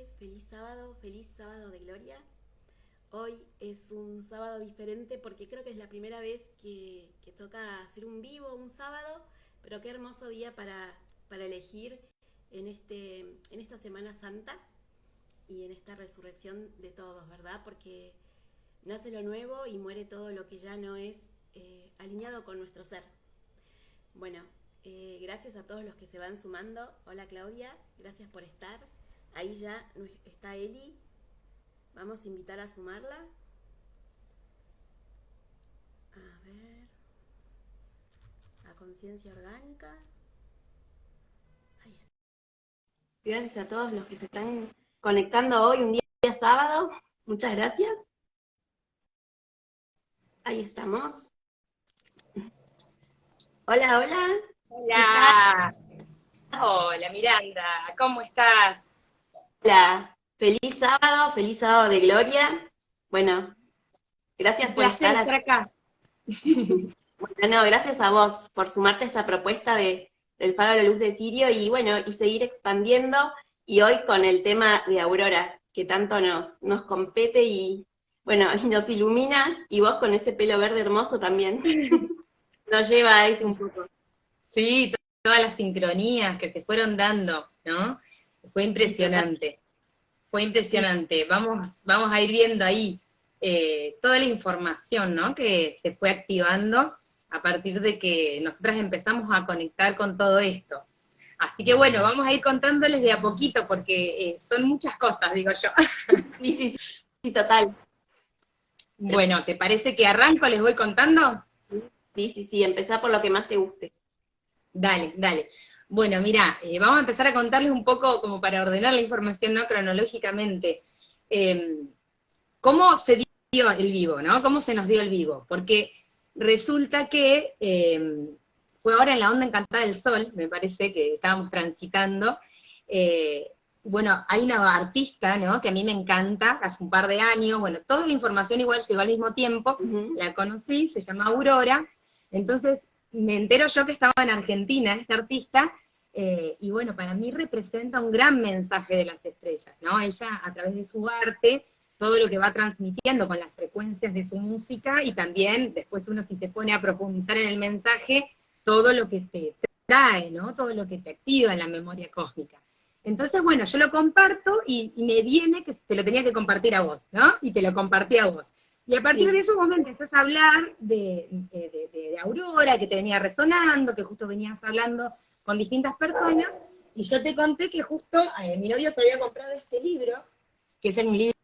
noches, feliz sábado de gloria. Hoy es un sábado diferente porque creo que es la primera vez que toca hacer un vivo un sábado, pero qué hermoso día para elegir en esta Semana Santa y en esta resurrección de todos, ¿verdad? Porque nace lo nuevo y muere todo lo que ya no es alineado con nuestro ser. Bueno, gracias a todos los que se van sumando. Hola Claudia, gracias por estar. Ahí ya está Eli. Vamos a invitar a sumarla. A ver. A conciencia orgánica. Ahí está. Gracias a todos los que se están conectando hoy, un día sábado. Muchas gracias. Ahí estamos. Hola, hola. ¿Qué tal? Hola, hola Miranda, ¿cómo estás? Hola. Feliz sábado de gloria. Bueno, gracias Un por placer estar estar acá. acá. Bueno, gracias a vos por sumarte a esta propuesta del Faro de la Luz de Sirio y bueno, y seguir expandiendo, y hoy con el tema de Aurora, que tanto nos compete y bueno, y nos ilumina, y vos con ese pelo verde hermoso también nos lleva a ese un poco. Sí, todas las sincronías que se fueron dando, ¿no? Fue Sí, total. impresionante, fue Sí, impresionante. Vamos a ir viendo ahí toda la información, ¿no? Que se fue activando a partir de que nosotras empezamos a conectar con todo esto. Así que bueno, vamos a ir contándoles de a poquito porque son muchas cosas, digo yo. sí, sí, sí, sí, total. Bueno, ¿te parece que arranco? ¿Les voy contando? Sí, sí, sí, empezá por lo que más te guste. Dale, dale. Bueno, mira, vamos a empezar a contarles un poco, como para ordenar la información, ¿no? Cronológicamente, eh, cómo se dio el vivo, ¿no? Cómo se nos dio el vivo. Porque resulta que fue ahora en la onda encantada del sol, me parece que estábamos transitando. eh, bueno, hay una artista, ¿no? Que a mí me encanta, hace un par de años, bueno, toda la información igual llegó al mismo tiempo, Ujú. la conocí, se llama Aurora, entonces me entero yo que estaba en Argentina esta artista, y bueno, para mí representa un gran mensaje de las estrellas, ¿no? Ella, a través de su arte, todo lo que va transmitiendo con las frecuencias de su música, y también después uno si se pone a profundizar en el mensaje, todo lo que te trae, ¿no? Todo lo que te activa en la memoria cósmica. Entonces, bueno, yo lo comparto y me viene que te lo tenía que compartir a vos, ¿no? Y te lo compartí a vos. Y a partir de Sí, eso vos me empezás a hablar de Aurora, que te venía resonando, que justo venías hablando con distintas personas, y yo te conté que justo mi novio se había comprado este libro, que es un libro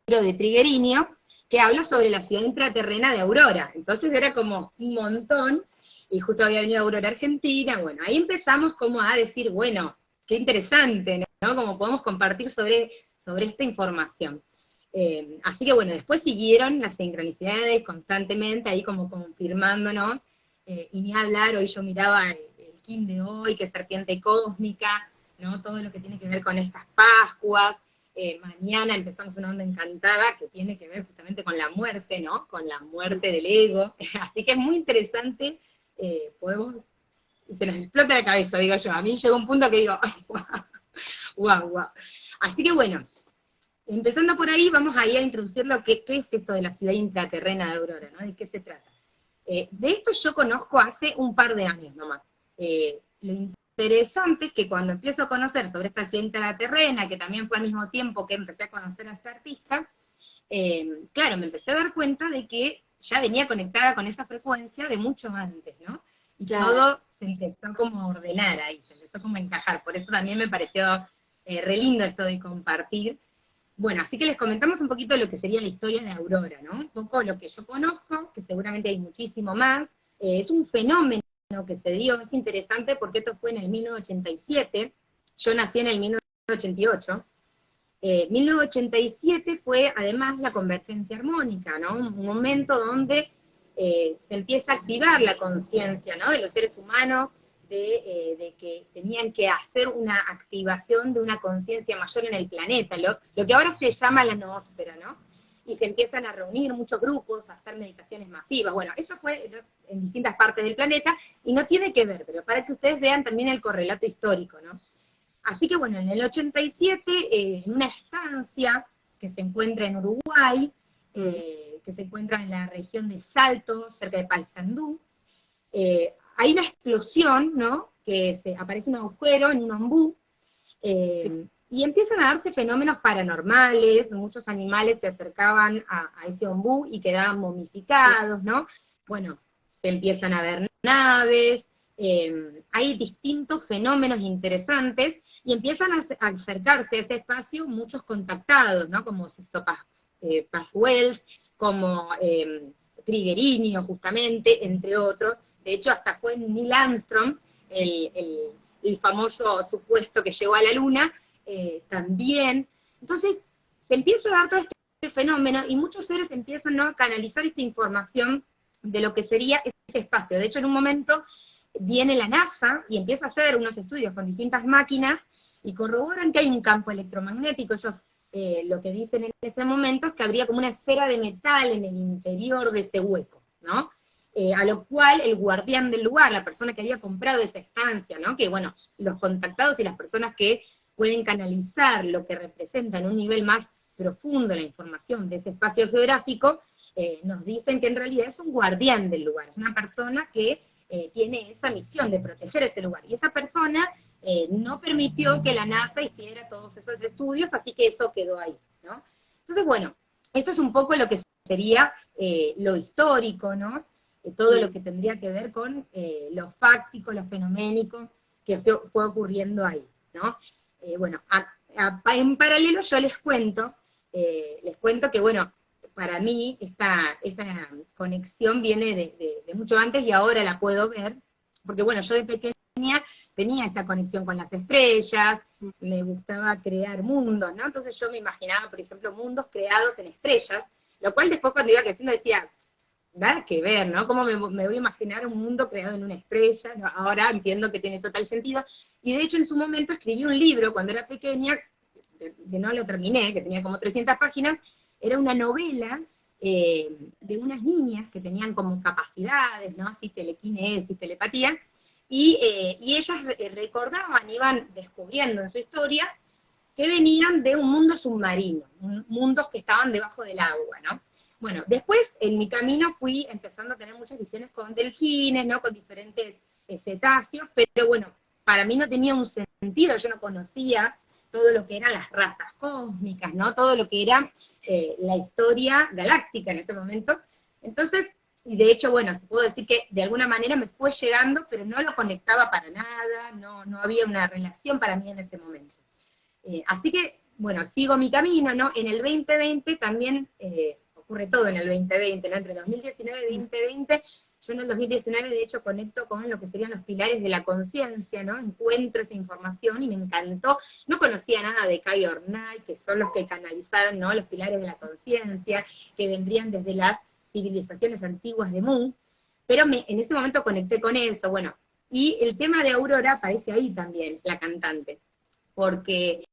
de Triguerinio, que habla sobre la ciudad intraterrena de Aurora. Entonces era como un montón, y justo había venido Aurora Argentina. Bueno, ahí empezamos como a decir, bueno, qué interesante, ¿no? Como podemos compartir sobre esta información. Así que bueno, después siguieron las sincronicidades constantemente, ahí como confirmándonos, y ni hablar, hoy yo miraba el Kin de hoy, que es serpiente cósmica, ¿no? Todo lo que tiene que ver con estas Pascuas. Mañana empezamos una onda encantada que tiene que ver justamente con la muerte, ¿no? Con la muerte del ego. Así que es muy interesante, podemos, se nos explota la cabeza, digo yo. A mí llegó un punto que digo, wow, wow, wow. Así que bueno, empezando por ahí, vamos ahí a introducir lo que qué es esto de la ciudad intraterrena de Aurora, ¿no? ¿De qué se trata? De esto yo conozco hace un par de años nomás. Lo interesante es que cuando empiezo a conocer sobre esta ciudad intraterrena, que también fue al mismo tiempo que empecé a conocer a esta artista, claro, me empecé a dar cuenta de que ya venía conectada con esa frecuencia de mucho antes, ¿no? Y claro. todo se empezó como a ordenar ahí, se empezó como a encajar. Por eso también me pareció re lindo esto de compartir. Bueno, así que les comentamos un poquito lo que sería la historia de Aurora, ¿no? Un poco lo que yo conozco, que seguramente hay muchísimo más. Es un fenómeno que se dio, es interesante porque esto fue en el 1987, yo nací en el 1988. 1987 fue además la convergencia armónica, ¿no? Un momento donde se empieza a activar la conciencia, ¿no? De los seres humanos, de que tenían que hacer una activación de una conciencia mayor en el planeta, lo que ahora se llama la noósfera, ¿no? Y se empiezan a reunir muchos grupos, a hacer meditaciones masivas. Bueno, esto fue en distintas partes del planeta y no tiene que ver, pero para que ustedes vean también el correlato histórico, ¿no? Así que bueno, en el 87, en una estancia que se encuentra en Uruguay, que se encuentra en la región de Salto, cerca de Paysandú, hay una explosión, ¿no? Que aparece un agujero en un ombú, Sí. y empiezan a darse fenómenos paranormales, muchos animales se acercaban a ese ombú y quedaban momificados, ¿no? Bueno, se empiezan a ver naves, hay distintos fenómenos interesantes, y empiezan a acercarse a ese espacio muchos contactados, ¿no? Como Sixto Pascual, como Triguerini, justamente, entre otros. De hecho, hasta fue Neil Armstrong, el famoso supuesto que llegó a la Luna, también. Entonces, se empieza a dar todo este fenómeno y muchos seres empiezan, ¿no?, a canalizar esta información de lo que sería ese espacio. De hecho, en un momento viene la NASA y empieza a hacer unos estudios con distintas máquinas y corroboran que hay un campo electromagnético. Ellos lo que dicen en ese momento es que habría como una esfera de metal en el interior de ese hueco, ¿no? A lo cual el guardián del lugar, la persona que había comprado esa estancia, ¿no? Que bueno, los contactados y las personas que pueden canalizar lo que representa en un nivel más profundo la información de ese espacio geográfico, nos dicen que en realidad es un guardián del lugar, es una persona que tiene esa misión de proteger ese lugar. Y esa persona no permitió que la NASA hiciera todos esos estudios, así que eso quedó ahí, ¿no? Entonces, bueno, esto es un poco lo que sería lo histórico, ¿no? Todo lo que tendría que ver con lo fáctico, lo fenoménico que fue ocurriendo ahí, ¿no? Bueno, en paralelo yo les cuento que, bueno, para mí esta conexión viene de mucho antes y ahora la puedo ver, porque bueno, yo de pequeña tenía esta conexión con las estrellas, me gustaba crear mundos, ¿no? Entonces yo me imaginaba, por ejemplo, mundos creados en estrellas, lo cual después cuando iba creciendo decía, nada que ver, ¿no? ¿Cómo me voy a imaginar un mundo creado en una estrella? ¿No? Ahora entiendo que tiene total sentido. Y de hecho en su momento escribí un libro cuando era pequeña, que no lo terminé, que tenía como 300 páginas, era una novela de unas niñas que tenían como capacidades, ¿no? Así telequinesis, telepatía, y ellas recordaban, iban descubriendo en su historia que venían de un mundo submarino, mundos que estaban debajo del agua, ¿no? Bueno, después en mi camino fui empezando a tener muchas visiones con delfines, ¿no? Con diferentes cetáceos, pero bueno, para mí no tenía un sentido, yo no conocía todo lo que eran las razas cósmicas, ¿no? Todo lo que era la historia galáctica en ese momento. Entonces, y de hecho, bueno, se puedo decir que de alguna manera me fue llegando, pero no lo conectaba para nada, no había una relación para mí en ese momento. Así que, bueno, sigo mi camino, ¿no? En el 2020 también ocurre todo en el 2020, ¿no? Entre 2019 y 2020, yo en el 2019 de hecho conecto con lo que serían los pilares de la conciencia, ¿no? Encuentro esa información y me encantó. No conocía nada de Kai Ornay, que son los que canalizaron, ¿no?, los pilares de la conciencia, que vendrían desde las civilizaciones antiguas de Mu, pero en ese momento conecté con eso, bueno. Y el tema de Aurora aparece ahí también, la cantante, porque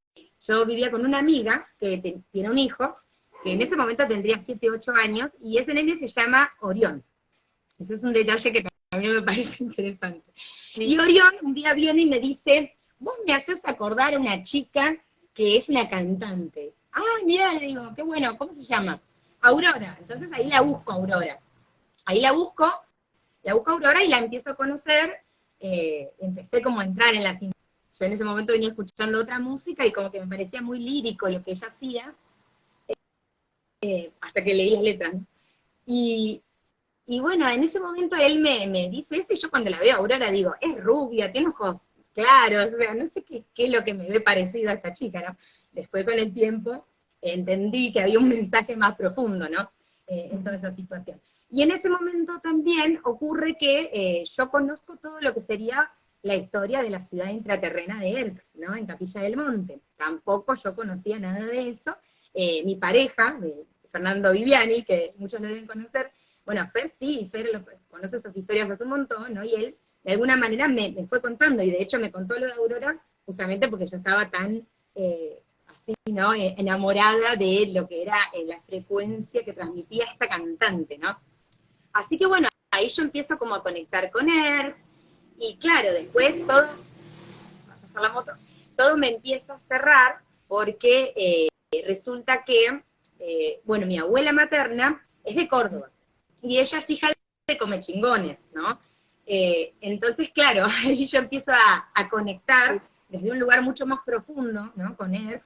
yo vivía con una amiga que tiene un hijo, que en ese momento tendría 7, 8 años, y ese nene se llama Orión. Ese es un detalle que también me parece interesante. Sí. Y Orión un día viene y me dice, vos me haces acordar a una chica que es una cantante. Ah, mira, le digo, qué bueno, ¿cómo se llama? Aurora. Entonces ahí la busco, Aurora. Ahí la busco a Aurora y la empiezo a conocer, empecé como a entrar en la sintonía. Yo en ese momento venía escuchando otra música y como que me parecía muy lírico lo que ella hacía, hasta que leí las letras, ¿no? Y bueno, en ese momento él me dice eso, y yo cuando la veo a Aurora digo, es rubia, tiene ojos claros, o sea, no sé qué es lo que me ve parecido a esta chica, ¿no? Después con el tiempo entendí que había un mensaje más profundo, ¿no? En toda esa situación. Y en ese momento también ocurre que yo conozco todo lo que sería la historia de la ciudad intraterrena de Erx, ¿no? En Capilla del Monte. Tampoco yo conocía nada de eso. Mi pareja, Fernando Viviani, que muchos lo deben conocer, bueno, Fer sí, Fer conoce esas historias hace un montón, ¿no? Y él, de alguna manera, me fue contando, y de hecho me contó lo de Aurora, justamente porque yo estaba tan, así, ¿no?, enamorada de lo que era la frecuencia que transmitía esta cantante, ¿no? Así que bueno, ahí yo empiezo como a conectar con Erx, y claro, después todo todo me empieza a cerrar porque resulta que, bueno, mi abuela materna es de Córdoba, y ella es hija de Comechingones, ¿no? Entonces, claro, ahí yo empiezo a conectar desde un lugar mucho más profundo, ¿no? Con ERX.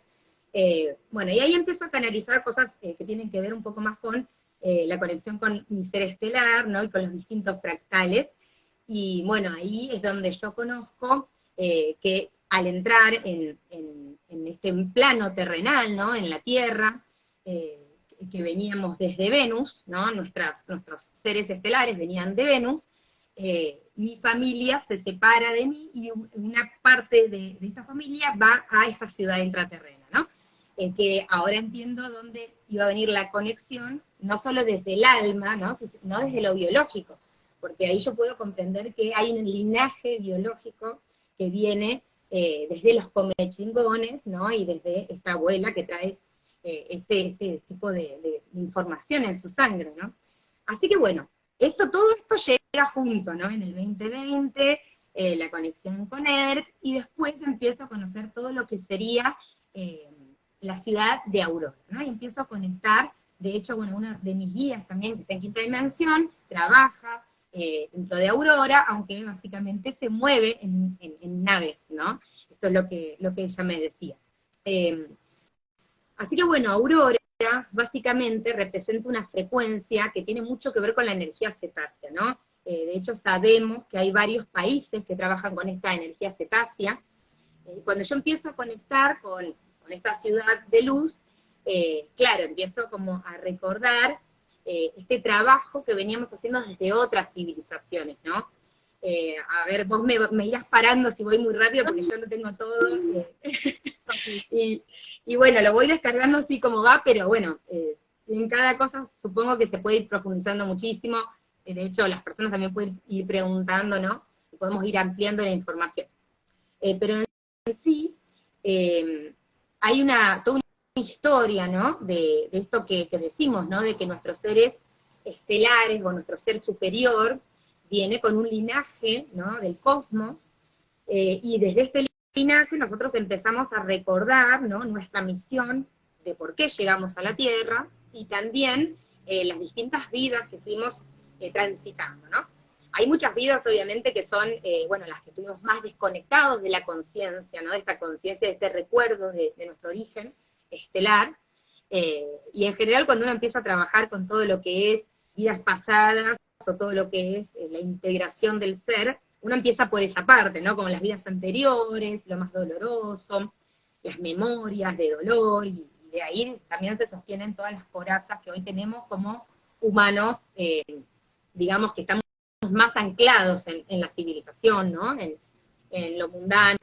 Bueno, y ahí empiezo a canalizar cosas que tienen que ver un poco más con la conexión con mi ser estelar, ¿no? Y con los distintos fractales. Y bueno, ahí es donde yo conozco que al entrar en este plano terrenal, ¿no? En la Tierra, que veníamos desde Venus, ¿no? Nuestros seres estelares venían de Venus, mi familia se separa de mí y una parte de esta familia va a esta ciudad intraterrena, ¿no? Que ahora entiendo dónde iba a venir la conexión, no solo desde el alma, ¿no? Sino desde lo biológico, porque ahí yo puedo comprender que hay un linaje biológico que viene desde los comechingones, ¿no? Y desde esta abuela que trae este tipo de información en su sangre, ¿no? Así que bueno, todo esto llega junto, ¿no? En el 2020, la conexión con ERC, y después empiezo a conocer todo lo que sería la ciudad de Aurora, ¿no? Y empiezo a conectar, de hecho, bueno, una de mis guías también, que está en quinta dimensión, trabaja dentro de Aurora, aunque básicamente se mueve en naves, ¿no? Esto es lo que ella me decía. Así que bueno, Aurora básicamente representa una frecuencia que tiene mucho que ver con la energía cetácea, ¿no? De hecho sabemos que hay varios países que trabajan con esta energía cetácea. Cuando yo empiezo a conectar con esta ciudad de luz, claro, empiezo como a recordar este trabajo que veníamos haciendo desde otras civilizaciones, ¿no? A ver, vos me irás parando si voy muy rápido, porque yo lo tengo todo, y bueno, lo voy descargando así como va, pero bueno, en cada cosa supongo que se puede ir profundizando muchísimo, de hecho las personas también pueden ir preguntando, ¿no? Y podemos ir ampliando la información. Pero en sí, hay toda una historia, ¿no? De esto que decimos, ¿no? De que nuestros seres estelares o nuestro ser superior viene con un linaje, ¿no? Del cosmos, y desde este linaje nosotros empezamos a recordar, ¿no? Nuestra misión de por qué llegamos a la Tierra, y también las distintas vidas que fuimos transitando, ¿no? Hay muchas vidas, obviamente, que son, bueno, las que estuvimos más desconectados de la conciencia, ¿no? De esta conciencia, de este recuerdo de nuestro origen estelar, y en general cuando uno empieza a trabajar con todo lo que es vidas pasadas, o todo lo que es la integración del ser, uno empieza por esa parte, ¿no? Como las vidas anteriores, lo más doloroso, las memorias de dolor, y de ahí también se sostienen todas las corazas que hoy tenemos como humanos, digamos que estamos más anclados en la civilización, ¿no? En lo mundano,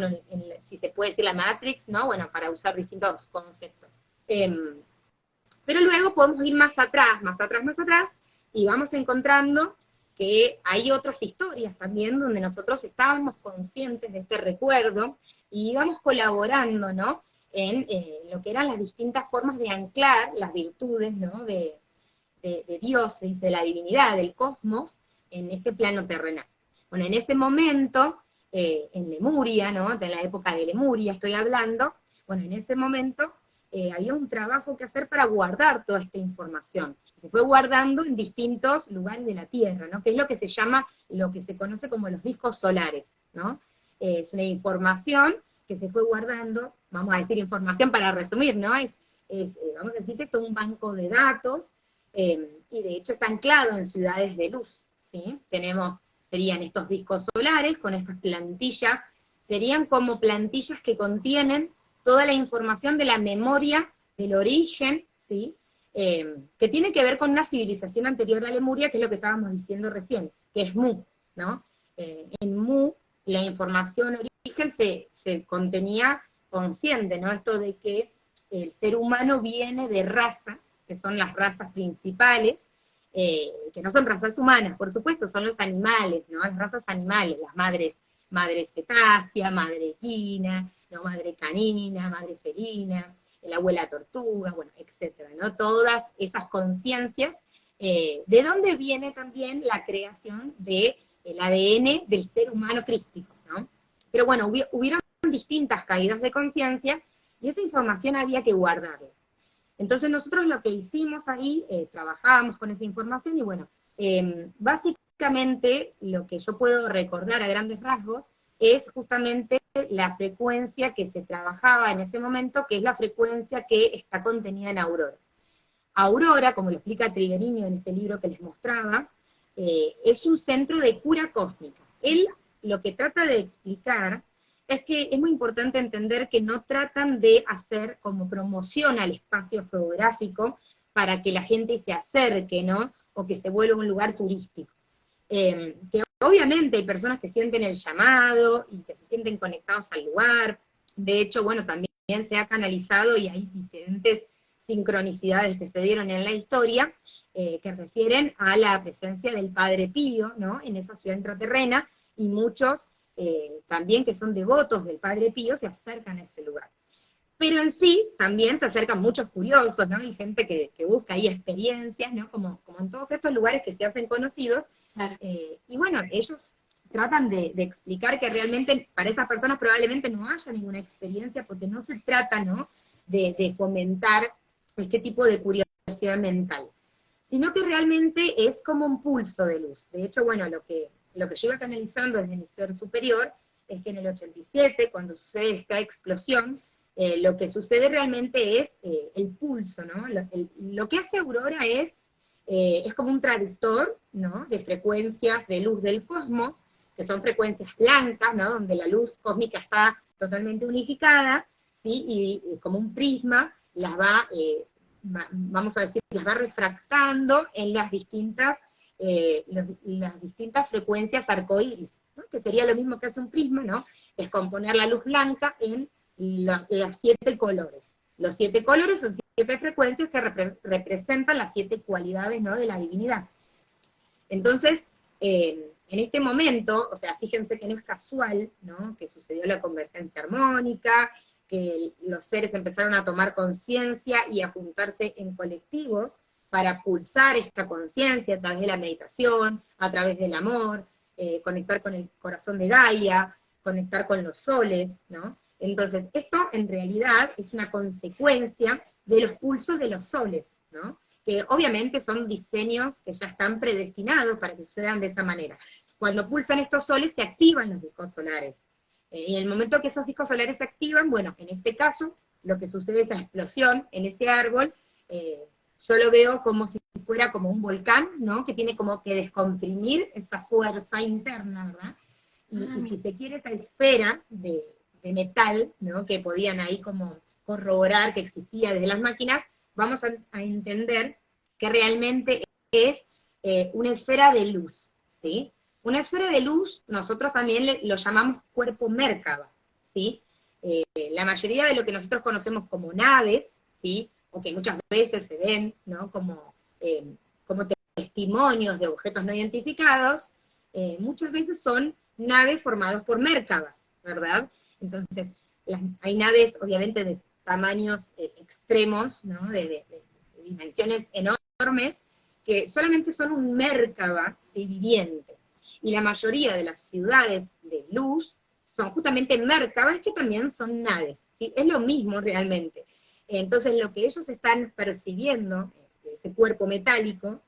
si se puede decir la Matrix, ¿no? Bueno, para usar distintos conceptos. Pero luego podemos ir más atrás, y vamos encontrando que hay otras historias también donde nosotros estábamos conscientes de este recuerdo y íbamos colaborando, ¿no? En lo que eran las distintas formas de anclar las virtudes, ¿no? De dioses, de la divinidad, del cosmos, en este plano terrenal. Bueno, en ese momento, en Lemuria, ¿no? En la época de Lemuria estoy hablando, bueno, en ese momento había un trabajo que hacer para guardar toda esta información. Se fue guardando en distintos lugares de la Tierra, ¿no? Que es lo que se llama, lo que se conoce como los discos solares, ¿no? Es una información que se fue guardando, vamos a decir información para resumir, ¿no? Vamos a decir que esto es un banco de datos, y de hecho está anclado en ciudades de luz, ¿sí? Serían estos discos solares con estas plantillas, serían como plantillas que contienen toda la información de la memoria del origen, ¿sí? Que tiene que ver con una civilización anterior a Lemuria, que es lo que estábamos diciendo recién, que es Mu, ¿no? En Mu, la información origen se contenía consciente, ¿no? Esto de que el ser humano viene de razas, que son las razas principales, que no son razas humanas, por supuesto, son los animales, ¿no? Las razas animales, las madre cetácea, madre equina, ¿no? Madre canina, madre felina, la abuela tortuga, bueno, etcétera, ¿no? Todas esas conciencias, de dónde viene también la creación del ADN del ser humano crístico, ¿no? Pero bueno, hubieron distintas caídas de conciencia, y esa información había que guardarla. Entonces nosotros lo que hicimos ahí, trabajábamos con esa información, y bueno, básicamente lo que yo puedo recordar a grandes rasgos es justamente la frecuencia que se trabajaba en ese momento, que es la frecuencia que está contenida en Aurora. Aurora, como lo explica Triguerini en este libro que les mostraba, es un centro de cura cósmica. Él lo que trata de explicar es que es muy importante entender que no tratan de hacer como promoción al espacio geográfico para que la gente se acerque, ¿no? O que se vuelva un lugar turístico. Que obviamente hay personas que sienten el llamado y que se sienten conectados al lugar. De hecho, bueno, también se ha canalizado y hay diferentes sincronicidades que se dieron en la historia que refieren a la presencia del Padre Pío, ¿no? En esa ciudad intraterrena, y muchos también que son devotos del Padre Pío se acercan a ese lugar. Pero en sí también se acercan muchos curiosos, ¿no? Y gente que busca ahí experiencias, ¿no? Como en todos estos lugares que se hacen conocidos. Claro. Y bueno, ellos tratan de explicar que realmente para esas personas probablemente no haya ninguna experiencia, porque no se trata, ¿no? De fomentar este tipo de curiosidad mental, sino que realmente es como un pulso de luz. De hecho, bueno, lo que yo iba canalizando desde mi ser superior es que en el 87, cuando sucede esta explosión, lo que sucede realmente es el pulso, ¿no? Lo que hace Aurora es como un traductor, ¿no? De frecuencias de luz del cosmos, que son frecuencias blancas, ¿no? Donde la luz cósmica está totalmente unificada, ¿sí? Y como un prisma las va, vamos a decir, las va refractando en las distintas frecuencias arcoíris, ¿no? Que sería lo mismo que hace un prisma, ¿no? Descomponer la luz blanca en las 7 colores. Los 7 colores son 7 frecuencias que representan las 7 cualidades, ¿no? De la divinidad. Entonces, en este momento, o sea, fíjense que no es casual, ¿no? Que sucedió la convergencia armónica, que los seres empezaron a tomar conciencia y a juntarse en colectivos para pulsar esta conciencia a través de la meditación, a través del amor, conectar con el corazón de Gaia, conectar con los soles, ¿no? Entonces, esto en realidad es una consecuencia de los pulsos de los soles, ¿no? Que obviamente son diseños que ya están predestinados para que sucedan de esa manera. Cuando pulsan estos soles se activan los discos solares. Y en el momento que esos discos solares se activan, bueno, en este caso, lo que sucede es esa explosión en ese árbol, yo lo veo como si fuera como un volcán, ¿no? Que tiene como que descomprimir esa fuerza interna, ¿verdad? Y si se quiere, esa esfera de metal, ¿no? Que podían ahí como corroborar que existía desde las máquinas, vamos a entender que realmente es una esfera de luz, ¿sí? Una esfera de luz, nosotros también lo llamamos cuerpo Mérkaba, ¿sí? La mayoría de lo que nosotros conocemos como naves, ¿sí? O que muchas veces se ven, ¿no? Como testimonios de objetos no identificados, muchas veces son naves formadas por Mérkabas, ¿verdad? Entonces, hay naves, obviamente, de tamaños extremos, ¿no? De dimensiones enormes, que solamente son un Mérkaba, ¿sí? Viviente. Y la mayoría de las ciudades de luz son justamente Mérkabas, que también son naves, ¿sí? Es lo mismo realmente. Entonces, lo que ellos están percibiendo, ese cuerpo metálico,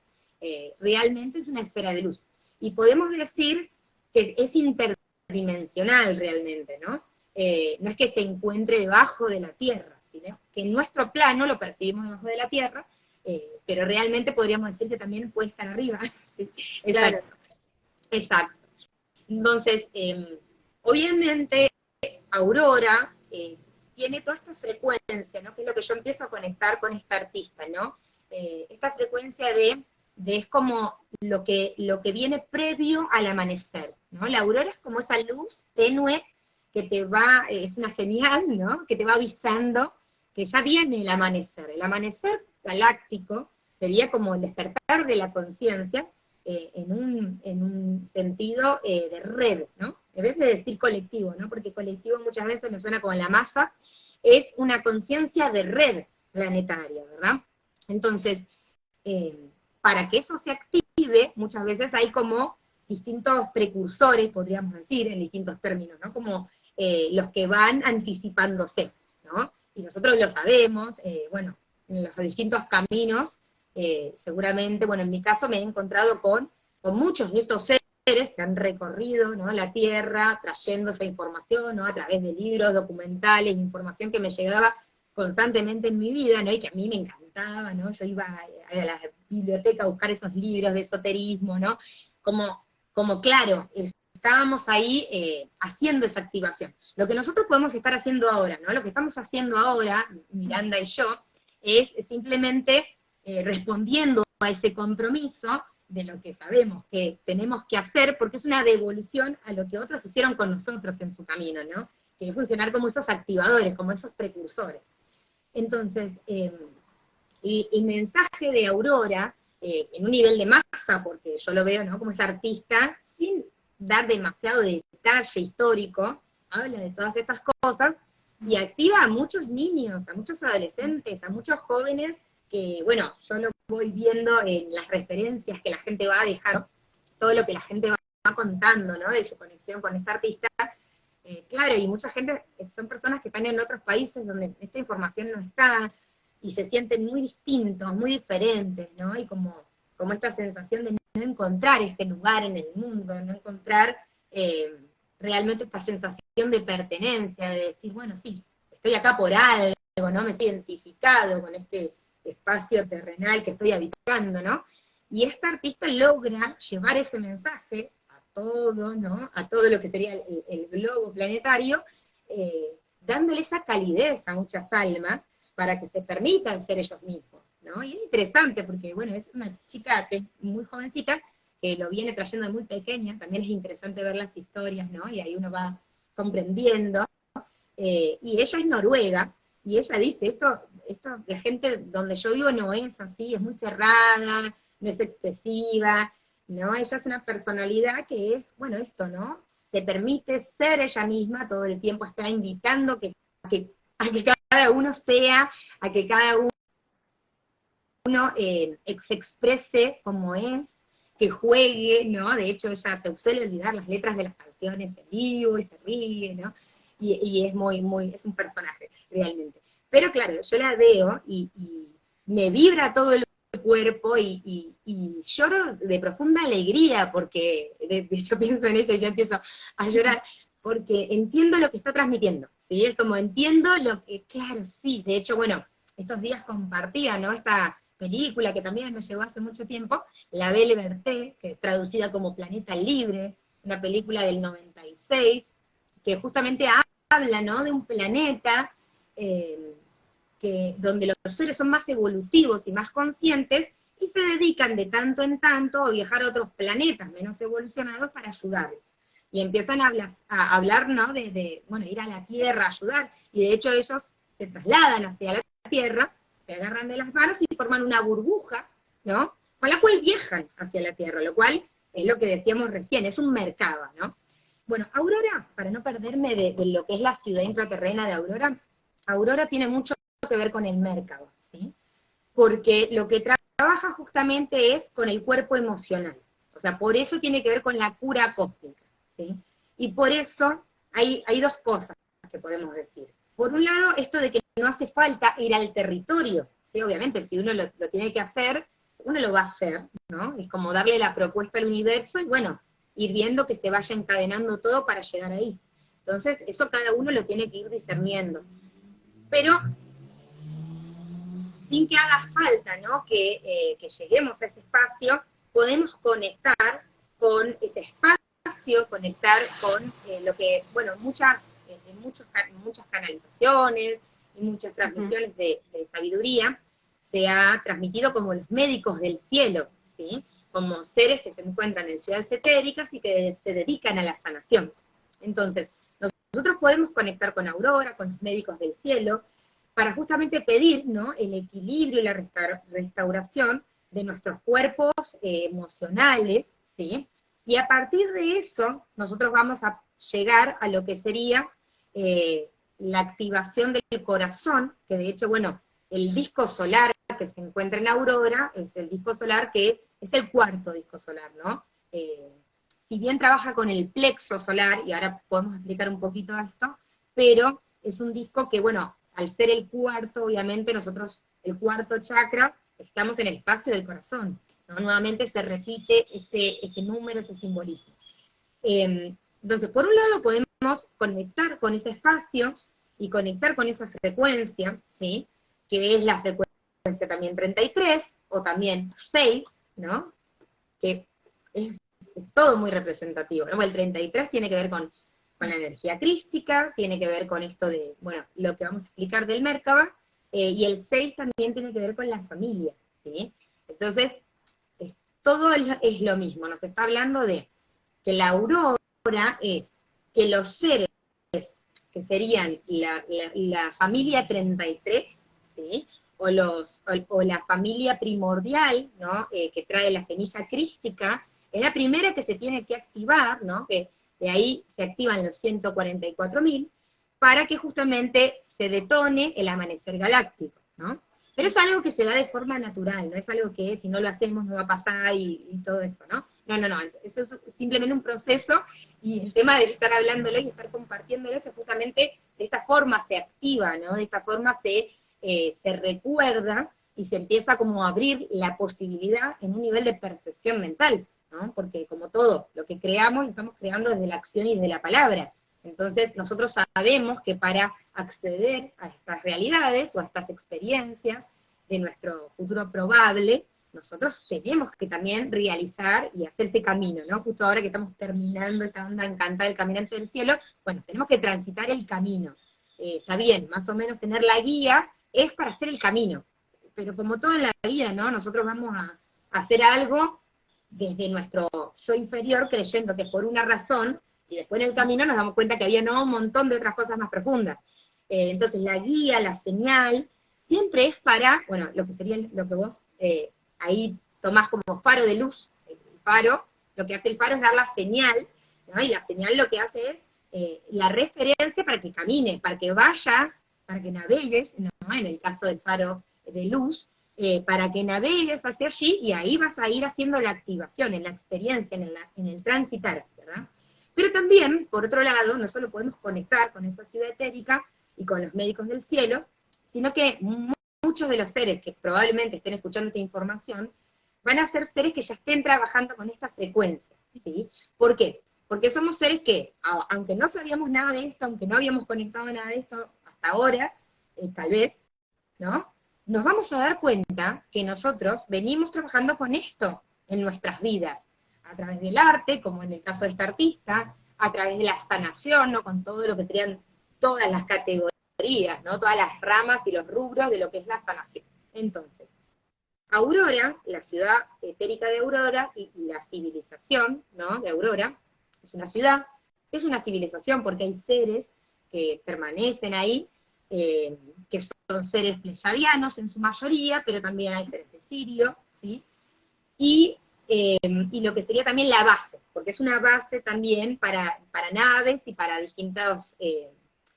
realmente es una esfera de luz. Y podemos decir que es interdimensional realmente, ¿no? No es que se encuentre debajo de la Tierra, sino que en nuestro plano lo percibimos debajo de la Tierra, pero realmente podríamos decir que también puede estar arriba. ¿Sí? Exacto. Claro. Exacto. Entonces, obviamente, Aurora tiene toda esta frecuencia, ¿no? Que es lo que yo empiezo a conectar con esta artista, ¿no? Esta frecuencia es como lo que viene previo al amanecer, ¿no? La aurora es como esa luz tenue que te va, es una señal, ¿no? Que te va avisando que ya viene el amanecer. El amanecer galáctico sería como el despertar de la conciencia en un sentido de red, ¿no? En vez de decir colectivo, ¿no? Porque colectivo muchas veces me suena como la masa, es una conciencia de red planetaria, ¿verdad? Entonces, para que eso se active, muchas veces hay como distintos precursores, podríamos decir, en distintos términos, ¿no? Como los que van anticipándose, ¿no? Y nosotros lo sabemos, bueno, en los distintos caminos, seguramente, bueno, en mi caso me he encontrado con muchos de estos seres que han recorrido, ¿no?, la Tierra, trayendo esa información, ¿no?, a través de libros, documentales, información que me llegaba constantemente en mi vida, ¿no?, y que a mí me encantaba, ¿no? Yo iba a la biblioteca a buscar esos libros de esoterismo, ¿no? Como claro, estábamos ahí haciendo esa activación. Lo que nosotros podemos estar haciendo ahora, ¿no? Lo que estamos haciendo ahora, Miranda y yo, es simplemente respondiendo a ese compromiso de lo que sabemos que tenemos que hacer, porque es una devolución a lo que otros hicieron con nosotros en su camino, ¿no? Que es funcionar como esos activadores, como esos precursores. Entonces, el mensaje de Aurora, en un nivel de masa, porque yo lo veo, ¿no?, como esa artista, sin dar demasiado detalle histórico, habla de todas estas cosas, y activa a muchos niños, a muchos adolescentes, a muchos jóvenes, que, bueno, yo lo voy viendo en las referencias que la gente va dejando, todo lo que la gente va contando, ¿no?, de su conexión con esta artista. Claro, y mucha gente, son personas que están en otros países donde esta información no está, y se sienten muy distintos, muy diferentes, ¿no? Y como esta sensación de no encontrar este lugar en el mundo, no encontrar realmente esta sensación de pertenencia, de decir, bueno, sí, estoy acá por algo, ¿no? Me siento identificado con este espacio terrenal que estoy habitando, ¿no? Y esta artista logra llevar ese mensaje a todo, ¿no? A todo lo que sería el globo planetario, dándole esa calidez a muchas almas para que se permitan ser ellos mismos, ¿no? Y es interesante porque, bueno, es una chica que es muy jovencita, que lo viene trayendo de muy pequeña, también es interesante ver las historias, ¿no? Y ahí uno va comprendiendo, y ella es noruega, y ella dice, esto, la gente donde yo vivo no es así, es muy cerrada, no es expresiva, ¿no? Ella es una personalidad que es, bueno, esto, ¿no? Se permite ser ella misma, todo el tiempo está invitando a que cada uno sea, a que cada uno se exprese como es, que juegue, ¿no? De hecho, ella se suele olvidar las letras de las canciones en vivo y se ríe, ¿no? Y es es un personaje, realmente. Pero claro, yo la veo y me vibra todo el cuerpo y lloro de profunda alegría, porque yo pienso en ella y ya empiezo a llorar, porque entiendo lo que está transmitiendo, ¿sí? Es como entiendo lo que, claro, sí, de hecho, bueno, estos días compartía, ¿no?, esta película que también me llegó hace mucho tiempo, La Belle Verte, que es traducida como Planeta Libre, una película del 96, que justamente habla, ¿no?, de un planeta donde los seres son más evolutivos y más conscientes, y se dedican de tanto en tanto a viajar a otros planetas menos evolucionados para ayudarlos. Y empiezan a hablar, ¿no?, bueno, ir a la Tierra a ayudar, y de hecho ellos se trasladan hacia la Tierra, se agarran de las manos y forman una burbuja, ¿no?, con la cual viajan hacia la Tierra, lo cual es lo que decíamos recién, es un mercado, ¿no? Bueno, Aurora, para no perderme de lo que es la ciudad intraterrena de Aurora, Aurora tiene mucho que ver con el mercado, ¿sí? Porque lo que trabaja justamente es con el cuerpo emocional, o sea, por eso tiene que ver con la cura cósmica, ¿sí? Y por eso hay dos cosas que podemos decir. Por un lado, esto de que no hace falta ir al territorio, ¿sí? Obviamente, si uno lo tiene que hacer, uno lo va a hacer, ¿no? Es como darle la propuesta al universo y, bueno, ir viendo que se vaya encadenando todo para llegar ahí. Entonces, eso cada uno lo tiene que ir discerniendo. Pero sin que haga falta, ¿no?, que lleguemos a ese espacio, podemos conectar con ese espacio, conectar con lo que, bueno, muchas canalizaciones y muchas transmisiones de sabiduría se ha transmitido como los médicos del cielo, ¿sí?, como seres que se encuentran en ciudades etéricas y que se dedican a la sanación. Entonces, nosotros podemos conectar con Aurora, con los médicos del cielo, para justamente pedir, ¿no?, el equilibrio y la restauración de nuestros cuerpos emocionales, ¿sí? Y a partir de eso, nosotros vamos a llegar a lo que sería la activación del corazón, que de hecho, bueno, el disco solar que se encuentra en Aurora es el disco solar que es el cuarto disco solar, ¿no? si bien trabaja con el plexo solar, y ahora podemos explicar un poquito esto, pero es un disco que, bueno, al ser el cuarto, obviamente nosotros, el cuarto chakra, estamos en el espacio del corazón, ¿no? Nuevamente se repite ese número, ese simbolismo. Entonces, por un lado podemos conectar con ese espacio y conectar con esa frecuencia, ¿sí? Que es la frecuencia también 33, o también 6, ¿no? Que es todo muy representativo, ¿no? El 33 tiene que ver con la energía crística, tiene que ver con esto de, bueno, lo que vamos a explicar del Merkaba, y el 6 también tiene que ver con la familia, ¿sí? Entonces, todo es lo mismo, nos está hablando de que la aurora es que los seres que serían la familia 33, ¿sí? O la familia primordial, ¿no? Que trae la semilla crística, es la primera que se tiene que activar, ¿no? Que de ahí se activan los 144.000, para que justamente se detone el amanecer galáctico, ¿no? Pero es algo que se da de forma natural, no es algo que si no lo hacemos no va a pasar y todo eso, ¿no? No, es simplemente un proceso, y el tema de estar hablándolo y estar compartiéndolo es que justamente de esta forma se activa, ¿no? De esta forma se recuerda y se empieza como a abrir la posibilidad en un nivel de percepción mental, ¿no? Porque como todo, lo que creamos lo estamos creando desde la acción y desde la palabra. Entonces nosotros sabemos que para acceder a estas realidades o a estas experiencias de nuestro futuro probable, nosotros tenemos que también realizar y hacer este camino, ¿no? Justo ahora que estamos terminando esta onda encantada del Caminante del Cielo, bueno, tenemos que transitar el camino. Está bien, más o menos tener la guía es para hacer el camino, pero como todo en la vida, ¿no? Nosotros vamos a hacer algo desde nuestro yo inferior, creyendo que por una razón, y después en el camino nos damos cuenta que había un montón de otras cosas más profundas. Entonces la guía, la señal, siempre es para, bueno, lo que sería lo que vos ahí tomás como faro de luz. El faro, lo que hace el faro es dar la señal, ¿no? Y la señal lo que hace es la referencia para que camines, para que vayas, para que navegues, ¿no? En el caso del faro de luz, para que navegues hacia allí, y ahí vas a ir haciendo la activación, en la experiencia, en el transitar, ¿verdad? Pero también, por otro lado, no solo podemos conectar con esa ciudad etérica y con los médicos del cielo, sino que muchos de los seres que probablemente estén escuchando esta información van a ser seres que ya estén trabajando con esta frecuencia, ¿sí? ¿Por qué? Porque somos seres que, aunque no sabíamos nada de esto, aunque no habíamos conectado nada de esto hasta ahora, tal vez, ¿no? Nos vamos a dar cuenta que nosotros venimos trabajando con esto en nuestras vidas, a través del arte, como en el caso de esta artista, a través de la sanación, ¿no? Con todo lo que serían todas las categorías, ¿no? Todas las ramas y los rubros de lo que es la sanación. Entonces, Aurora, la ciudad etérica de Aurora, y la civilización, ¿no? De Aurora, es una ciudad, es una civilización porque hay seres que permanecen ahí, que son seres pleyadianos en su mayoría, pero también hay seres de Sirio, ¿sí? Y lo que sería también la base, porque es una base también para naves y para distintos,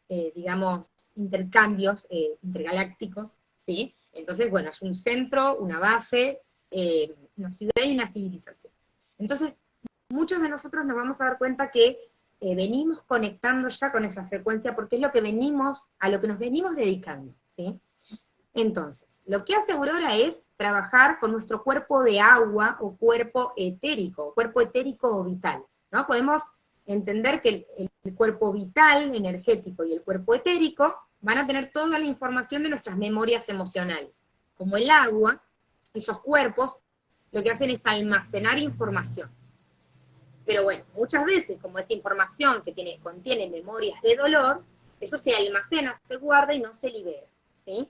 digamos, intercambios intergalácticos, ¿sí? Entonces, bueno, es un centro, una base, una ciudad y una civilización. Entonces, muchos de nosotros nos vamos a dar cuenta que venimos conectando ya con esa frecuencia, porque es lo que a lo que nos venimos dedicando, ¿sí? Entonces, lo que hace Aurora es trabajar con nuestro cuerpo de agua o cuerpo etérico o vital, ¿no? Podemos entender que el cuerpo vital, energético, y el cuerpo etérico van a tener toda la información de nuestras memorias emocionales. Como el agua, esos cuerpos lo que hacen es almacenar información. Pero bueno, muchas veces, como esa información que contiene memorias de dolor, eso se almacena, se guarda y no se libera, ¿sí?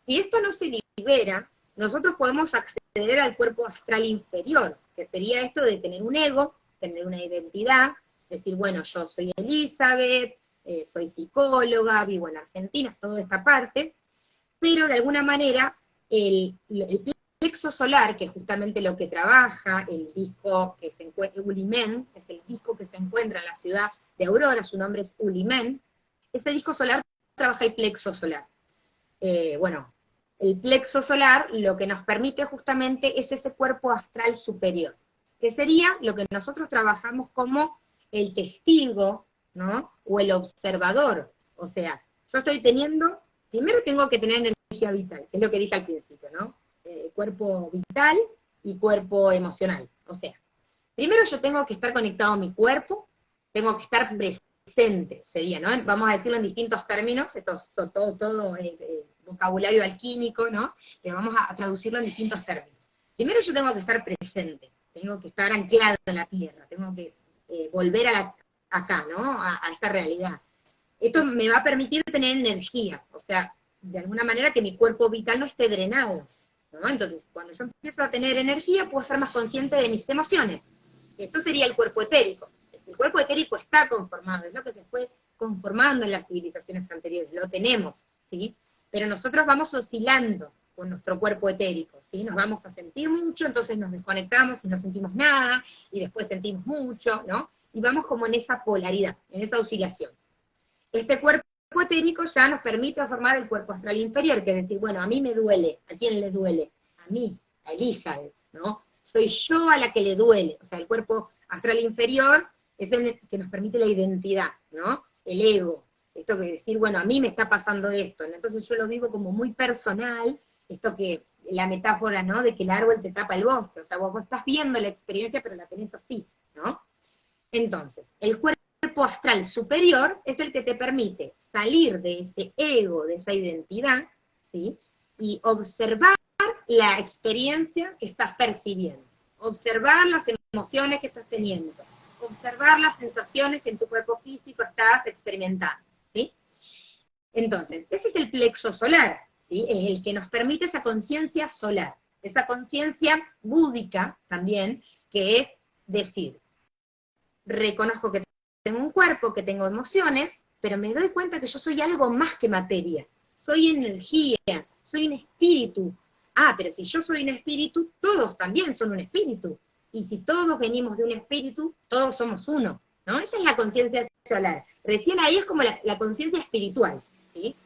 Si esto no se libera, nosotros podemos acceder al cuerpo astral inferior, que sería esto de tener un ego, tener una identidad, decir, bueno, yo soy Elizabeth, soy psicóloga, vivo en Argentina, toda esta parte, pero de alguna manera el plexo solar, que es justamente lo que trabaja el disco que se encuentra, Ulimen, es el disco que se encuentra en la ciudad de Aurora, su nombre es Ulimen, ese disco solar trabaja el plexo solar. Bueno, el plexo solar lo que nos permite justamente es ese cuerpo astral superior. que sería lo que nosotros trabajamos como el testigo, ¿no? O el observador. O sea, yo estoy teniendo, primero tengo que tener energía vital, que es lo que dije al principio, ¿no? Cuerpo vital y cuerpo emocional. O sea, primero yo tengo que estar conectado a mi cuerpo, tengo que estar presente, sería, ¿no? Vamos a decirlo en distintos términos, esto es todo vocabulario alquímico, ¿no? Pero vamos a traducirlo en distintos términos. Primero yo tengo que estar presente, tengo que estar anclado en la tierra, tengo que volver acá, ¿no? A esta realidad. Esto me va a permitir tener energía, o sea, de alguna manera que mi cuerpo vital no esté drenado, ¿no? Entonces, cuando yo empiezo a tener energía, puedo estar más consciente de mis emociones. Esto sería el cuerpo etérico. El cuerpo etérico está conformado, es lo que se fue conformando en las civilizaciones anteriores, lo tenemos, ¿sí? Pero nosotros vamos oscilando con nuestro cuerpo etérico, ¿sí? Nos vamos a sentir mucho, entonces nos desconectamos y no sentimos nada, y después sentimos mucho, ¿no? Y vamos como en esa polaridad, en esa oscilación. Este cuerpo etérico ya nos permite formar el cuerpo astral inferior, que es decir, bueno, a mí me duele, ¿a quién le duele? A mí, a Elizabeth, ¿no? Soy yo a la que le duele, o sea, el cuerpo astral inferior es el que nos permite la identidad, ¿no? El ego, esto que decir, bueno, a mí me está pasando esto, ¿no? Entonces yo lo vivo como muy personal, esto que, la metáfora, ¿no? De que el árbol te tapa el bosque, o sea, vos estás viendo la experiencia, pero la tenés así, ¿no? Entonces, el cuerpo astral superior es el que te permite salir de ese ego, de esa identidad, ¿sí? Y observar la experiencia que estás percibiendo, observar las emociones que estás teniendo, observar las sensaciones que en tu cuerpo físico estás experimentando, ¿sí? Entonces, ese es el plexo solar, ¿sí? Es el que nos permite esa conciencia solar, esa conciencia búdica también, que es decir, reconozco que tengo un cuerpo, que tengo emociones, pero me doy cuenta que yo soy algo más que materia, soy energía, soy un espíritu. Ah, pero si yo soy un espíritu, todos también son un espíritu. Y si todos venimos de un espíritu, todos somos uno, ¿no? Esa es la conciencia solar. Recién ahí es como la conciencia espiritual, ¿sí?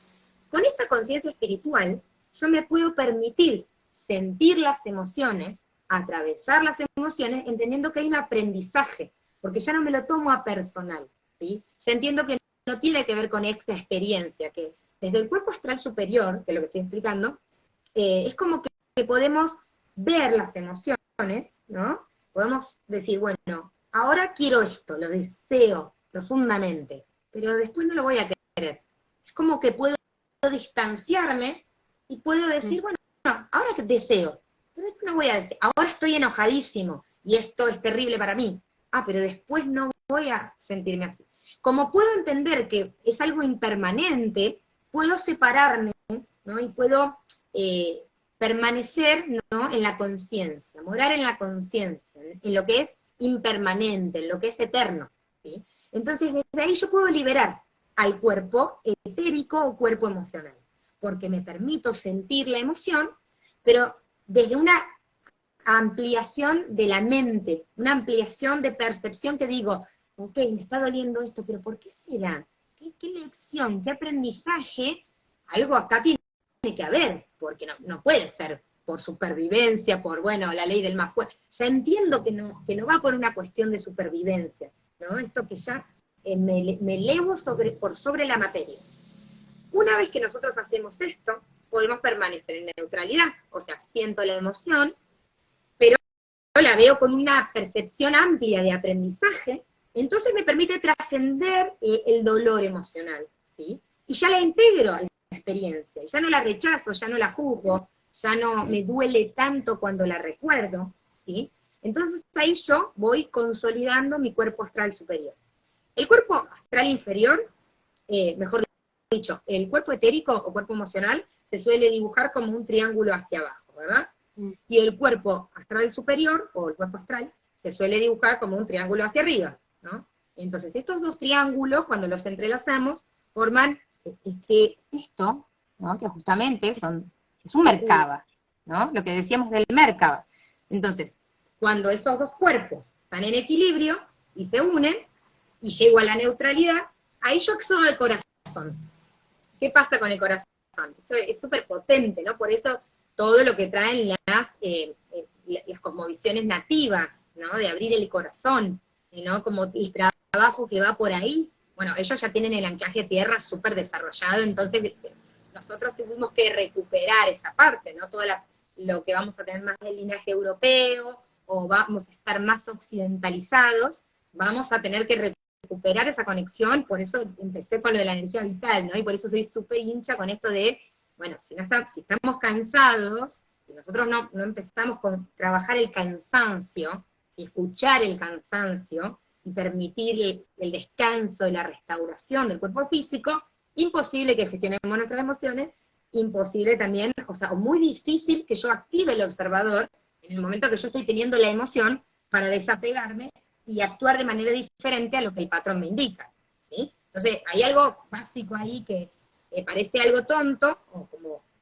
Con esa conciencia espiritual, yo me puedo permitir sentir las emociones, atravesar las emociones, entendiendo que hay un aprendizaje, porque ya no me lo tomo a personal, ¿sí? Ya entiendo que no tiene que ver con esta experiencia, que desde el cuerpo astral superior, que es lo que estoy explicando, es como que podemos ver las emociones, ¿no? Podemos decir, bueno, ahora quiero esto, lo deseo profundamente, pero después no lo voy a querer. Es como que puedo distanciarme y puedo decir, bueno, no, ahora que deseo, pero después no voy a decir, ahora estoy enojadísimo y esto es terrible para mí. Ah, pero después no voy a sentirme así. Como puedo entender que es algo impermanente, puedo separarme, ¿no? Y puedo permanecer, ¿no? En la conciencia, morar en la conciencia, en lo que es impermanente, en lo que es eterno, ¿sí? Entonces, desde ahí yo puedo liberar al cuerpo etérico o cuerpo emocional, porque me permito sentir la emoción, pero desde una ampliación de la mente, una ampliación de percepción que digo, ok, me está doliendo esto, pero ¿por qué será? ¿Qué lección, qué aprendizaje? Algo acá tiene que haber, porque no puede ser por supervivencia, por, bueno, la ley del más fuerte. Ya entiendo que no va por una cuestión de supervivencia, ¿no? Esto que ya me elevo por sobre la materia. Una vez que nosotros hacemos esto, podemos permanecer en neutralidad, o sea, siento la emoción, pero la veo con una percepción amplia de aprendizaje, entonces me permite trascender el dolor emocional, ¿sí? Y ya la integro a la experiencia, ya no la rechazo, ya no la juzgo, ya no me duele tanto cuando la recuerdo, ¿sí? Entonces ahí yo voy consolidando mi cuerpo astral superior. El cuerpo astral inferior, mejor dicho, el cuerpo etérico o cuerpo emocional se suele dibujar como un triángulo hacia abajo, ¿verdad? Y el cuerpo astral superior, o el cuerpo astral, se suele dibujar como un triángulo hacia arriba, ¿no? Entonces, estos dos triángulos, cuando los entrelazamos, forman esto, ¿no? Que justamente es un Merkaba, ¿no? Lo que decíamos del Merkaba. Entonces, cuando esos dos cuerpos están en equilibrio y se unen, y llego a la neutralidad, ahí yo accedo al corazón. ¿Qué pasa con el corazón? Esto es súper potente, ¿no? Por eso todo lo que traen las cosmovisiones nativas, ¿no? De abrir el corazón, ¿no? Como el trabajo que va por ahí. Bueno, ellos ya tienen el anclaje a tierra súper desarrollado, entonces nosotros tuvimos que recuperar esa parte, ¿no? Lo que vamos a tener más del linaje europeo, o vamos a estar más occidentalizados, vamos a tener que recuperar esa conexión, por eso empecé con lo de la energía vital, ¿no? Y por eso soy súper hincha con esto de, bueno, si estamos cansados, si nosotros no empezamos con trabajar el cansancio, y escuchar el cansancio, y permitir el descanso y la restauración del cuerpo físico, imposible que gestionemos nuestras emociones, imposible también, o sea, muy difícil que yo active el observador en el momento que yo estoy teniendo la emoción para desapegarme y actuar de manera diferente a lo que el patrón me indica, ¿sí? Entonces, hay algo básico ahí que parece algo tonto, o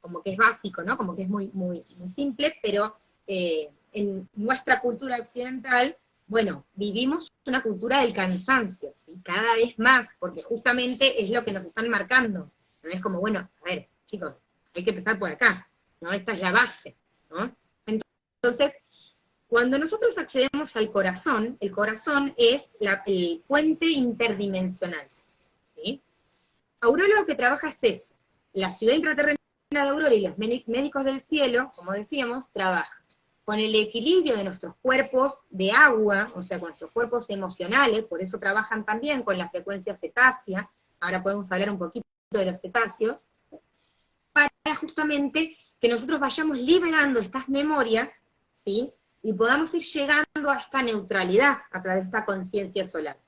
como que es básico, ¿no? Como que es muy, muy, muy simple, pero en nuestra cultura occidental, bueno, vivimos una cultura del cansancio, ¿sí? Cada vez más, porque justamente es lo que nos están marcando, ¿no? Es como, bueno, a ver, chicos, hay que empezar por acá, ¿no? Esta es la base, ¿no? Entonces, cuando nosotros accedemos al corazón, el corazón es el puente interdimensional, ¿sí? Aurora lo que trabaja es eso. La ciudad intraterrena de Aurora y los médicos del cielo, como decíamos, trabajan con el equilibrio de nuestros cuerpos de agua, o sea, con nuestros cuerpos emocionales, por eso trabajan también con la frecuencia cetácea, ahora podemos hablar un poquito de los cetáceos, para justamente que nosotros vayamos liberando estas memorias, ¿sí? Y podamos ir llegando a esta neutralidad a través de esta conciencia solar.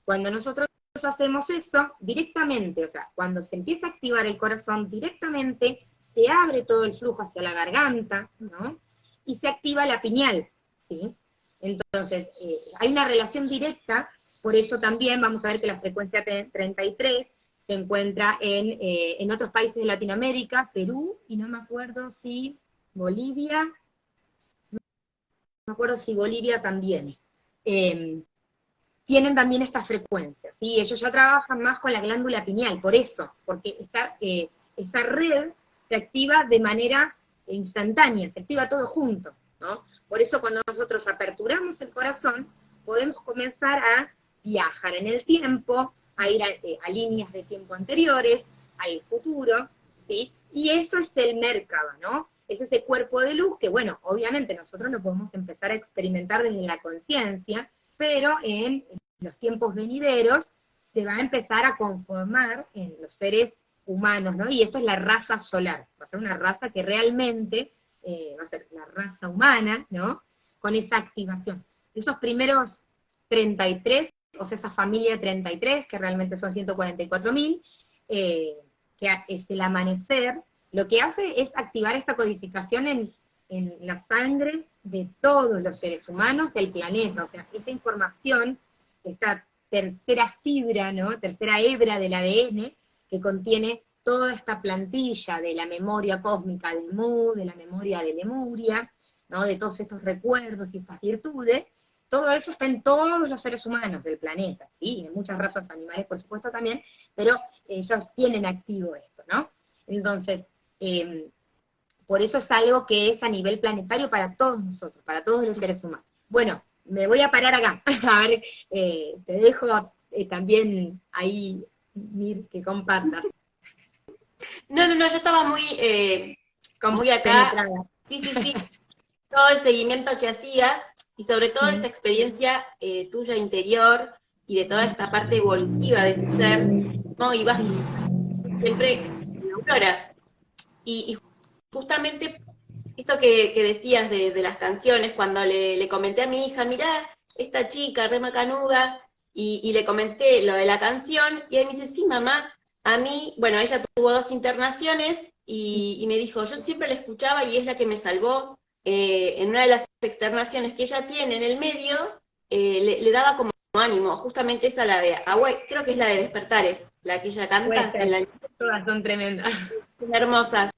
Cuando nosotros hacemos eso, directamente, o sea, cuando se empieza a activar el corazón, directamente se abre todo el flujo hacia la garganta, ¿no? Y se activa la pineal, ¿sí? Entonces, hay una relación directa, por eso también vamos a ver que la frecuencia 33 se encuentra en otros países de Latinoamérica, Perú, y no me acuerdo si Bolivia, no me acuerdo si Bolivia también. Tienen también esta frecuencia, ¿sí? Ellos ya trabajan más con la glándula pineal, por eso, porque esta red se activa de manera instantánea, se activa todo junto, ¿no? Por eso cuando nosotros aperturamos el corazón, podemos comenzar a viajar en el tiempo, a ir a líneas de tiempo anteriores, al futuro, ¿sí? Y eso es el Merkaba, ¿no? Es ese cuerpo de luz que, bueno, obviamente nosotros lo podemos empezar a experimentar desde la conciencia, pero en los tiempos venideros se va a empezar a conformar en los seres humanos, ¿no? Y esto es la raza solar, va a ser una raza que realmente va a ser la raza humana, ¿no? Con esa activación. Esos primeros 33, o sea, esa familia 33, que realmente son 144.000, que es el amanecer, lo que hace es activar esta codificación en la sangre de todos los seres humanos del planeta, o sea, esta información, esta tercera fibra, ¿no? Tercera hebra del ADN, que contiene toda esta plantilla de la memoria cósmica de Mu, de la memoria de Lemuria, ¿no? De todos estos recuerdos y estas virtudes, todo eso está en todos los seres humanos del planeta, ¿sí? Y en muchas razas animales, por supuesto, también, pero ellos tienen activo esto, ¿no? Entonces, por eso es algo que es a nivel planetario para todos nosotros, para todos los seres humanos. Bueno, me voy a parar acá. A ver, te dejo también ahí, Mir, que compartas. No, yo estaba muy acá. Penetrada. Sí. Todo el seguimiento que hacías, y sobre todo esta experiencia tuya interior, y de toda esta parte evolutiva de tu ser, ¿no? Y vas siempre en Aurora. Y justamente esto que decías de las canciones, cuando le comenté a mi hija, mirá, esta chica re macanuda, y le comenté lo de la canción, y ella me dice, sí, mamá, a mí, bueno, ella tuvo 2 internaciones, y me dijo, yo siempre la escuchaba y es la que me salvó. En una de las externaciones que ella tiene en el medio, le daba como ánimo, justamente esa, la de creo que es la de Despertares, la que ella canta. Todas son tremendas. Son hermosas.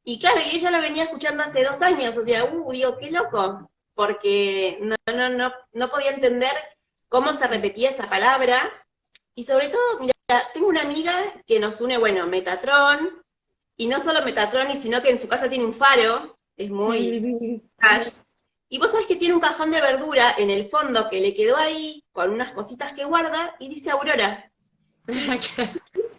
Y claro, y ella lo venía escuchando hace 2 años, o sea, digo, qué loco, porque no podía entender cómo se repetía esa palabra, y sobre todo, mira, tengo una amiga que nos une, bueno, Metatron, y no solo Metatron, sino que en su casa tiene un faro, es muy cash, Y vos sabés que tiene un cajón de verdura en el fondo que le quedó ahí, con unas cositas que guarda, y dice Aurora.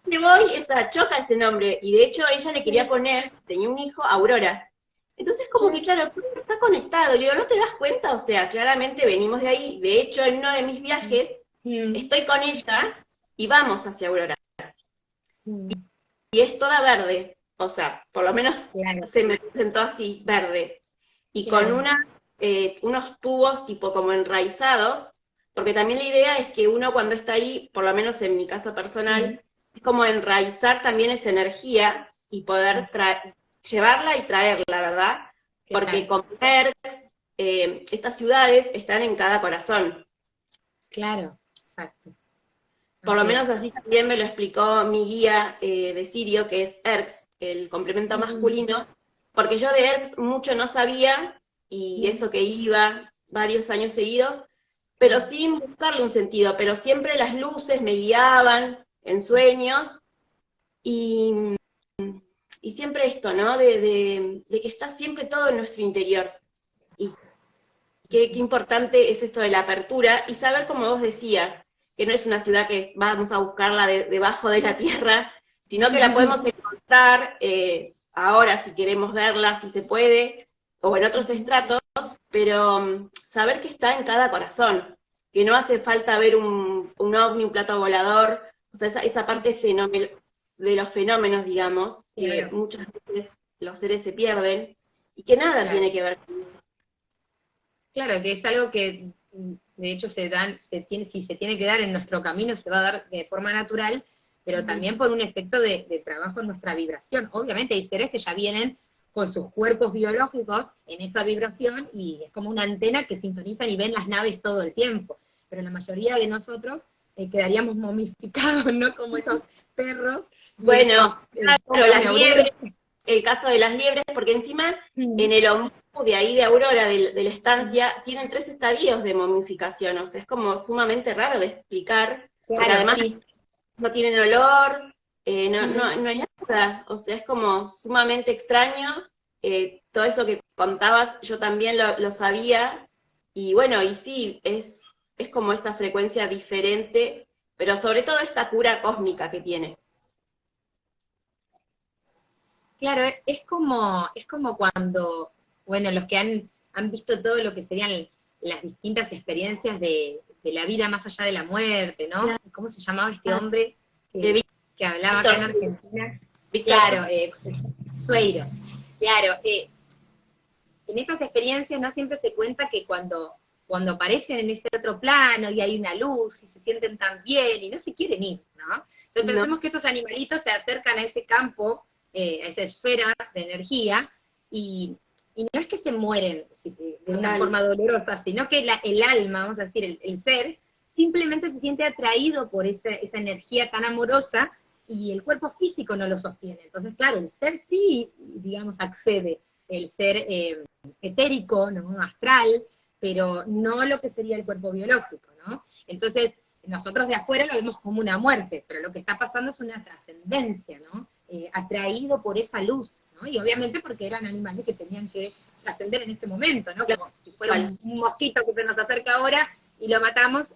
Y voy, esa choca ese nombre, y de hecho ella le quería poner, si tenía un hijo, Aurora. Entonces como que claro, está conectado, le digo, ¿no te das cuenta? O sea, claramente venimos de ahí, de hecho en uno de mis viajes, estoy con ella, y vamos hacia Aurora. Y es toda verde, o sea, por lo menos se me presentó así, verde. Y con unos tubos tipo como enraizados, porque también la idea es que uno cuando está ahí, por lo menos en mi caso personal, es como enraizar también esa energía y poder llevarla y traerla, ¿verdad? Porque con PERCS, estas ciudades están en cada corazón. Claro, exacto. Por lo menos así también me lo explicó mi guía de Sirio, que es ERX, el complemento masculino, porque yo de ERX mucho no sabía, y eso que iba varios años seguidos, pero sin buscarle un sentido, pero siempre las luces me guiaban en sueños, y siempre esto, ¿no? De que está siempre todo en nuestro interior. Y qué importante es esto de la apertura, y saber, como vos decías, que no es una ciudad que vamos a buscarla debajo de la tierra, sino que la podemos encontrar ahora si queremos verla, si se puede, o en otros estratos, pero saber que está en cada corazón, que no hace falta ver un ovni, un plato volador, o sea, esa parte de los fenómenos, digamos, que muchas veces los seres se pierden, y que nada tiene que ver con eso. Claro, que es algo que de hecho si se tiene que dar en nuestro camino, se va a dar de forma natural, pero también por un efecto de trabajo en nuestra vibración. Obviamente hay seres que ya vienen con sus cuerpos biológicos en esa vibración, y es como una antena que sintonizan y ven las naves todo el tiempo, pero la mayoría de nosotros quedaríamos momificados, ¿no? Como esos perros. Bueno, claro, las liebres, el caso de las liebres, porque encima en el ombú de ahí de Aurora, de la estancia, tienen 3 estadios de momificación, o sea, es como sumamente raro de explicar, porque además no tienen olor, no hay nada, o sea, es como sumamente extraño, todo eso que contabas, yo también lo sabía, y bueno, y sí, es como esa frecuencia diferente, pero sobre todo esta cura cósmica que tiene. Claro, es como cuando, bueno, los que han visto todo lo que serían las distintas experiencias de la vida más allá de la muerte, ¿no? ¿Cómo se llamaba este hombre que hablaba acá en Argentina? Claro, Sueiro. Claro, en estas experiencias no siempre se cuenta que cuando aparecen en ese otro plano y hay una luz y se sienten tan bien y no se quieren ir, ¿no? Entonces pensemos que estos animalitos se acercan a ese campo, a esa esfera de energía, y no es que se mueren de una forma dolorosa, sino que el alma, vamos a decir, el ser, simplemente se siente atraído por esa energía tan amorosa, y el cuerpo físico no lo sostiene. Entonces, claro, el ser sí, digamos, accede, el ser etérico, ¿no? Astral, pero no lo que sería el cuerpo biológico, ¿no? Entonces, nosotros de afuera lo vemos como una muerte, pero lo que está pasando es una trascendencia, ¿no? Atraído por esa luz, ¿no? Y obviamente porque eran animales que tenían que trascender en este momento, ¿no? Como si fuera un mosquito que se nos acerca ahora y lo matamos,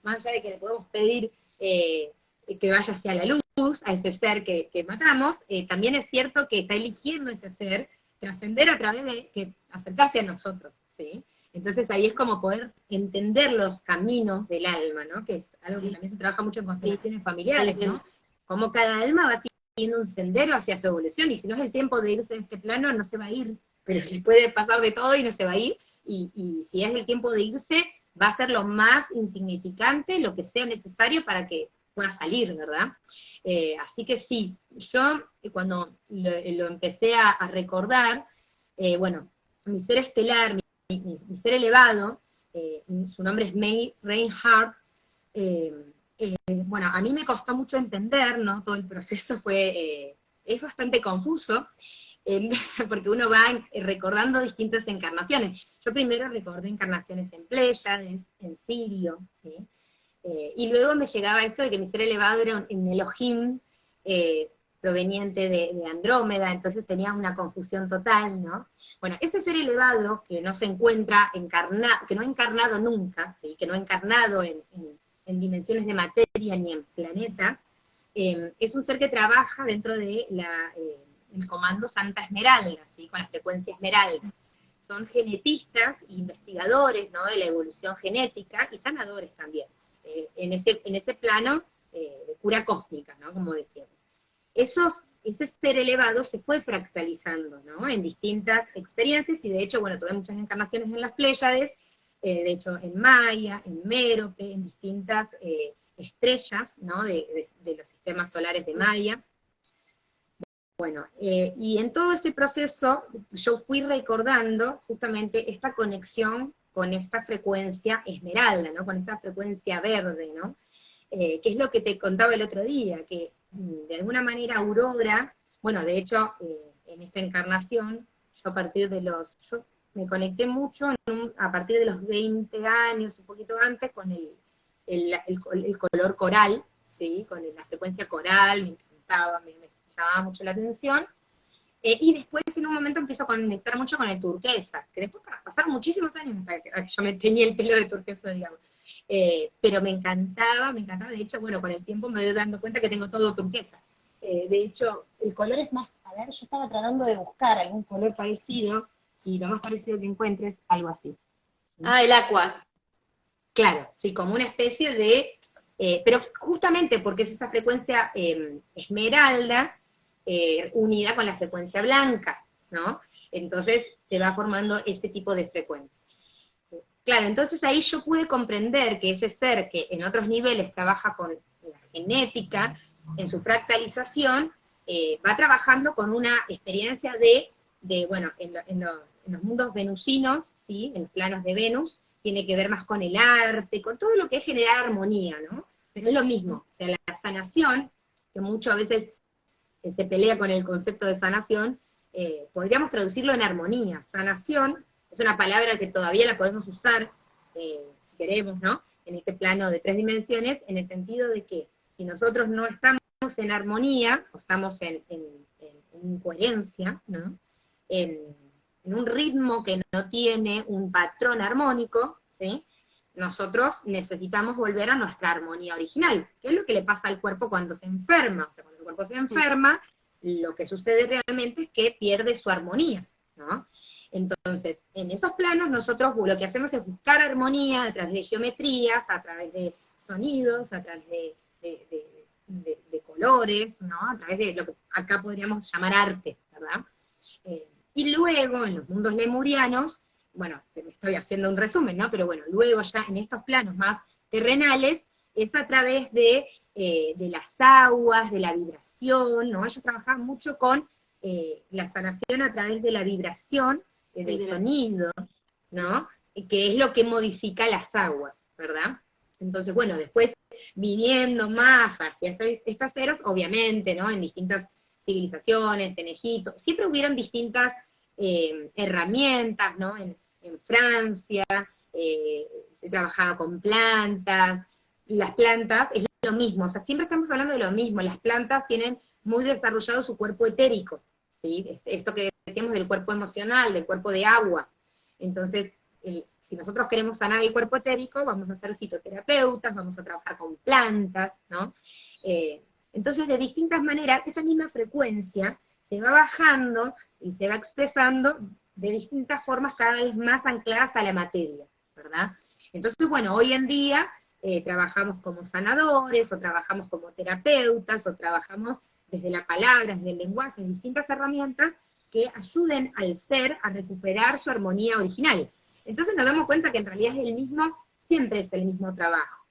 más allá de que le podemos pedir que vaya hacia la luz, a ese ser que matamos, también es cierto que está eligiendo ese ser trascender a través de que acercarse a nosotros, ¿sí? Entonces ahí es como poder entender los caminos del alma, ¿no? Que es algo que también se trabaja mucho en constelaciones familiares, ¿no? Como cada alma va siguiendo un sendero hacia su evolución, y si no es el tiempo de irse de este plano, no se va a ir, pero le puede pasar de todo y no se va a ir, y si es el tiempo de irse, va a ser lo más insignificante, lo que sea necesario para que pueda salir, ¿verdad? Así que sí, yo cuando lo empecé a recordar, bueno, mi ser estelar, mi ser elevado, su nombre es May Reinhardt, bueno, a mí me costó mucho entender, ¿no? Todo el proceso es bastante confuso, porque uno va recordando distintas encarnaciones. Yo primero recordé encarnaciones en Pléyades, en Sirio, ¿sí? Y luego me llegaba esto de que mi ser elevado era en Elohim, proveniente de Andrómeda, entonces tenía una confusión total, ¿no? Bueno, ese ser elevado que no se encuentra encarnado, que no ha encarnado nunca, ¿sí? Que no ha encarnado en dimensiones de materia ni en planetas, es un ser que trabaja dentro de el comando Santa Esmeralda, ¿sí? Con la frecuencia Esmeralda. Son genetistas, investigadores, ¿no? De la evolución genética y sanadores también, en ese plano de cura cósmica, ¿no? Como decíamos. Ese ser elevado se fue fractalizando, ¿no? En distintas experiencias, y de hecho, bueno, tuve muchas encarnaciones en las Pléyades, de hecho en Maya, en Mérope, en distintas estrellas, ¿no? De los sistemas solares de Maya. Bueno, y en todo ese proceso yo fui recordando justamente esta conexión con esta frecuencia esmeralda, ¿no? Con esta frecuencia verde, ¿no? Que es lo que te contaba el otro día, que de alguna manera Aurora, bueno, de hecho, en esta encarnación, yo me conecté mucho a partir de los 20 años, un poquito antes, con el color coral, ¿sí? Con la frecuencia coral, me encantaba, me llamaba mucho la atención, y después en un momento empiezo a conectar mucho con el turquesa, que después pasaron muchísimos años hasta que yo me teñí el pelo de turquesa, digamos. Pero me encantaba, de hecho, bueno, con el tiempo me voy dando cuenta que tengo todo turquesa. De hecho, el color es más, a ver, yo estaba tratando de buscar algún color parecido, y lo más parecido que encuentre es algo así. Ah, el aqua. Claro, sí, como una especie de, pero justamente porque es esa frecuencia esmeralda, unida con la frecuencia blanca, ¿no? Entonces se va formando ese tipo de frecuencia. Claro, entonces ahí yo pude comprender que ese ser que en otros niveles trabaja con la genética, en su fractalización, va trabajando con una experiencia bueno, en los mundos venusinos, ¿sí? En los planos de Venus, tiene que ver más con el arte, con todo lo que es generar armonía, ¿no? Pero es lo mismo, o sea, la sanación, que mucho a veces se pelea con el concepto de sanación, podríamos traducirlo en armonía. Sanación es una palabra que todavía la podemos usar, si queremos, ¿no? En este plano de 3 dimensiones, en el sentido de que si nosotros no estamos en armonía, o estamos en incoherencia, ¿no? En un ritmo que no tiene un patrón armónico, ¿sí? Nosotros necesitamos volver a nuestra armonía original, que es lo que le pasa al cuerpo cuando se enferma. O sea, cuando el cuerpo se enferma, lo que sucede realmente es que pierde su armonía, ¿no? Entonces, en esos planos nosotros lo que hacemos es buscar armonía a través de geometrías, a través de sonidos, a través de colores, ¿no? A través de lo que acá podríamos llamar arte, ¿verdad? Y luego, en los mundos lemurianos, bueno, me estoy haciendo un resumen, ¿no? Pero bueno, luego ya en estos planos más terrenales, es a través de las aguas, de la vibración, ¿no? Ellos trabajaban mucho con la sanación a través de la vibración, del sonido, ¿no? Que es lo que modifica las aguas, ¿verdad? Entonces, bueno, después viniendo más hacia estas eras, obviamente, ¿no? En distintas civilizaciones, en Egipto, siempre hubieron distintas herramientas, ¿no? En Francia, se trabajaba con plantas, las plantas es lo mismo, o sea, siempre estamos hablando de lo mismo, las plantas tienen muy desarrollado su cuerpo etérico, ¿sí? Esto que decíamos del cuerpo emocional, del cuerpo de agua. Entonces, si nosotros queremos sanar el cuerpo etérico, vamos a ser fitoterapeutas, vamos a trabajar con plantas, ¿no? Entonces, de distintas maneras, esa misma frecuencia se va bajando y se va expresando de distintas formas cada vez más ancladas a la materia, ¿verdad? Entonces, bueno, hoy en día trabajamos como sanadores, o trabajamos como terapeutas, o trabajamos desde la palabra, desde el lenguaje, distintas herramientas que ayuden al ser a recuperar su armonía original. Entonces nos damos cuenta que en realidad es el mismo, siempre es el mismo trabajo.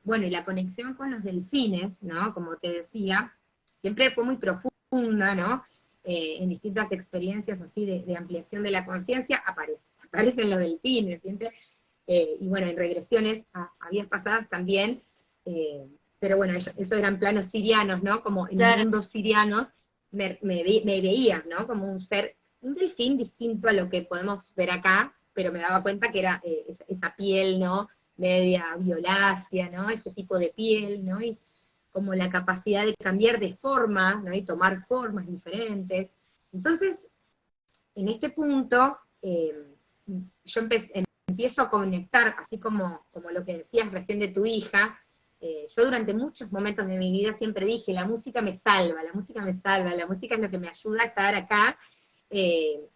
Bueno, y la conexión con los delfines, ¿no? Como te decía, siempre fue muy profunda, ¿no? En distintas experiencias así de ampliación de la conciencia, aparecen los delfines, siempre, y bueno, en regresiones a vidas pasadas también, pero bueno, eso eran planos sirianos, ¿no? Como en Claro. mundos sirianos me veía, ¿no? Como un ser, un delfín distinto a lo que podemos ver acá, pero me daba cuenta que era esa piel, ¿no? Media violácea, ¿no? Ese tipo de piel, ¿no? Y como la capacidad de cambiar de forma, ¿no? Y tomar formas diferentes. Entonces, en este punto, yo empiezo a conectar, así como lo que decías recién de tu hija. Yo durante muchos momentos de mi vida siempre dije, la música me salva, la música me salva, la música es lo que me ayuda a estar acá.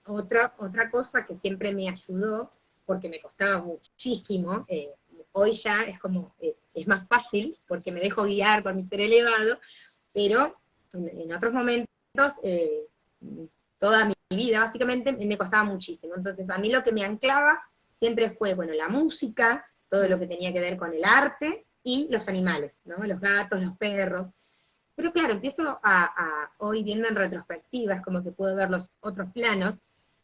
Otra cosa que siempre me ayudó, porque me costaba muchísimo, hoy ya es como, es más fácil, porque me dejo guiar por mi ser elevado, pero en otros momentos, toda mi vida básicamente me costaba muchísimo. Entonces a mí lo que me anclaba siempre fue, bueno, la música, todo lo que tenía que ver con el arte, y los animales, ¿no? Los gatos, los perros. Pero claro, empiezo hoy viendo en retrospectivas, como que puedo ver los otros planos,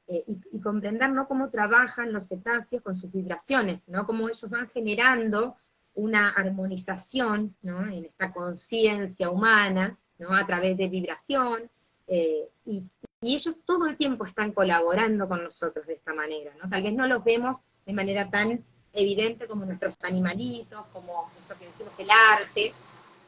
y comprender, ¿no?, cómo trabajan los cetáceos con sus vibraciones, ¿no? Cómo ellos van generando una armonización, ¿no?, en esta conciencia humana, ¿no?, a través de vibración, y ellos todo el tiempo están colaborando con nosotros de esta manera, ¿no? Tal vez no los vemos de manera tan evidente como nuestros animalitos, como esto que decimos el arte,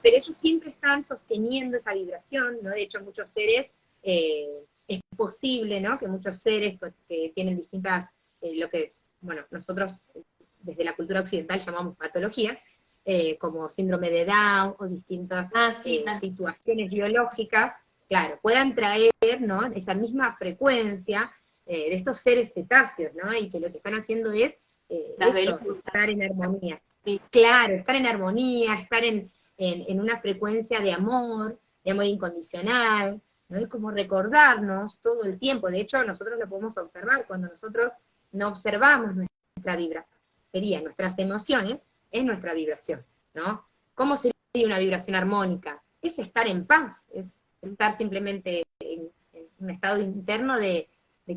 pero ellos siempre están sosteniendo esa vibración, ¿no? De hecho, muchos seres, es posible, ¿no?, que muchos seres que tienen distintas, lo que, bueno, nosotros desde la cultura occidental llamamos patologías, como síndrome de Down o distintas situaciones biológicas, claro, puedan traer, ¿no?, esa misma frecuencia de estos seres cetáceos, ¿no? Y que lo que están haciendo es estar en armonía. Sí. Claro, estar en armonía, estar en una frecuencia de amor incondicional, ¿no? Es como recordarnos todo el tiempo. De hecho, nosotros lo podemos observar cuando nosotros no observamos nuestra vibración. Serían nuestras emociones, es nuestra vibración, ¿no? ¿Cómo sería una vibración armónica? Es estar en paz, es estar simplemente en un estado interno de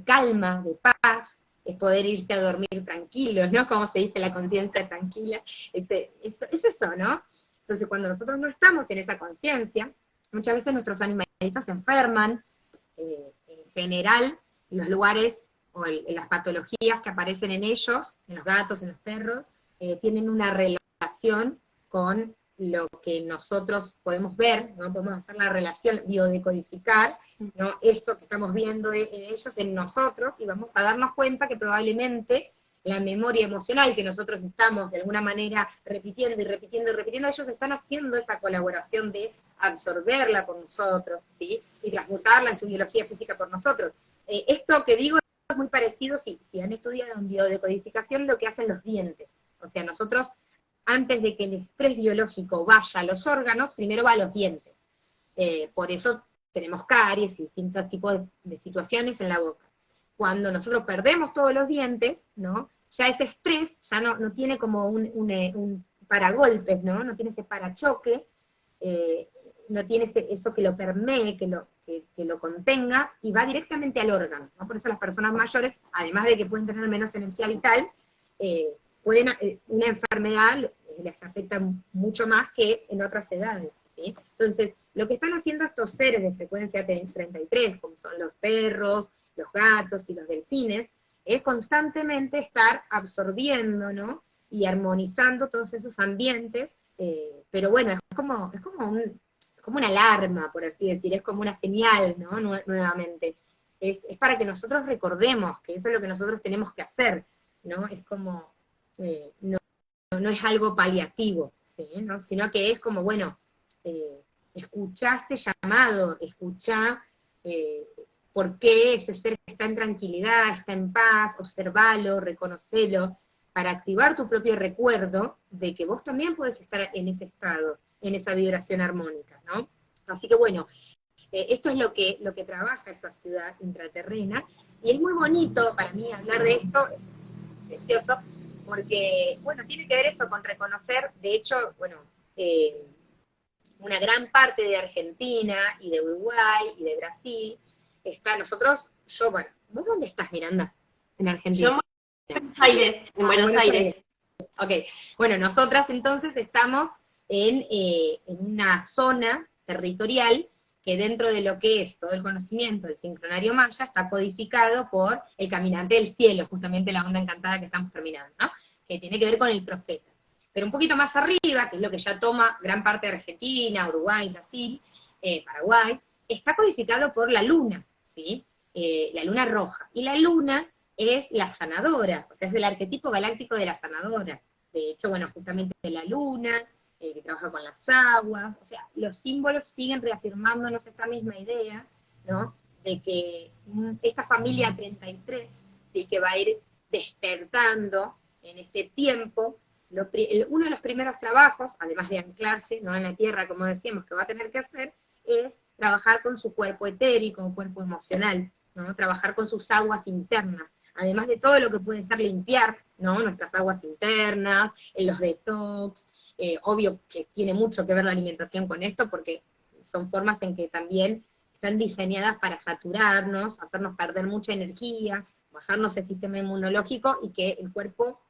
calma, de paz, es poder irse a dormir tranquilos, ¿no? Como se dice, la conciencia tranquila. Es eso, ¿no? Entonces, cuando nosotros no estamos en esa conciencia, muchas veces nuestros animalitos se enferman. En general, los lugares o las patologías que aparecen en ellos, en los gatos, en los perros, tienen una relación con lo que nosotros podemos ver, ¿no? Podemos hacer la relación, biodecodificar, ¿no?, eso que estamos viendo en ellos, en nosotros, y vamos a darnos cuenta que probablemente la memoria emocional que nosotros estamos de alguna manera repitiendo y repitiendo y repitiendo, ellos están haciendo esa colaboración de absorberla por nosotros, ¿sí?, y transmutarla en su biología física por nosotros. Esto que digo es muy parecido, si han estudiado en biodecodificación, lo que hacen los dientes. O sea, nosotros, antes de que el estrés biológico vaya a los órganos, primero va a los dientes. Por eso tenemos caries y distintos tipos de situaciones en la boca. Cuando nosotros perdemos todos los dientes, ¿no?, ya ese estrés ya no tiene como un paragolpes, ¿no? No tiene ese parachoque, no tiene eso que lo permee, que lo contenga, y va directamente al órgano, ¿no? Por eso las personas mayores, además de que pueden tener menos energía vital, una enfermedad les afecta mucho más que en otras edades, ¿sí? Entonces, lo que están haciendo estos seres de frecuencia 33, como son los perros, los gatos y los delfines, es constantemente estar absorbiendo, ¿no?, y armonizando todos esos ambientes, pero bueno, es como una alarma, por así decir, es como una señal, ¿no?, nuevamente. Es para que nosotros recordemos que eso es lo que nosotros tenemos que hacer, ¿no? Es como, no es algo paliativo, ¿sí?, ¿no?, sino que es como, bueno, escuchá este llamado, escuchá por qué ese ser está en tranquilidad, está en paz, observalo, reconocelo, para activar tu propio recuerdo de que vos también podés estar en ese estado, en esa vibración armónica, ¿no? Así que bueno, esto es lo que trabaja esa ciudad intraterrena, y es muy bonito para mí hablar de esto, es precioso, porque, bueno, tiene que ver eso con reconocer, de hecho, bueno, una gran parte de Argentina, y de Uruguay, y de Brasil, bueno, ¿vos dónde estás, Miranda? En Argentina. Yo en Buenos Aires, en Buenos Aires. Ok, bueno, nosotras entonces estamos en una zona territorial que dentro de lo que es todo el conocimiento del sincronario maya está codificado por el caminante del cielo, justamente la onda encantada que estamos terminando, ¿no? Que tiene que ver con el profeta. Pero un poquito más arriba, que es lo que ya toma gran parte de Argentina, Uruguay, Brasil, Paraguay, está codificado por la luna, ¿sí? La luna roja. Y la luna es la sanadora, o sea, es del arquetipo galáctico de la sanadora. De hecho, bueno, justamente la luna, que trabaja con las aguas, o sea, los símbolos siguen reafirmándonos esta misma idea, ¿no? De que esta familia 33, ¿sí? Que va a ir despertando en este tiempo. Uno de los primeros trabajos, además de anclarse, ¿no? En la tierra, como decíamos, que va a tener que hacer, es trabajar con su cuerpo etérico, cuerpo emocional, ¿no? Trabajar con sus aguas internas, además de todo lo que puede ser limpiar, ¿no? Nuestras aguas internas, los detox, obvio que tiene mucho que ver la alimentación con esto, porque son formas en que también están diseñadas para saturarnos, hacernos perder mucha energía, bajarnos el sistema inmunológico, y que el cuerpo,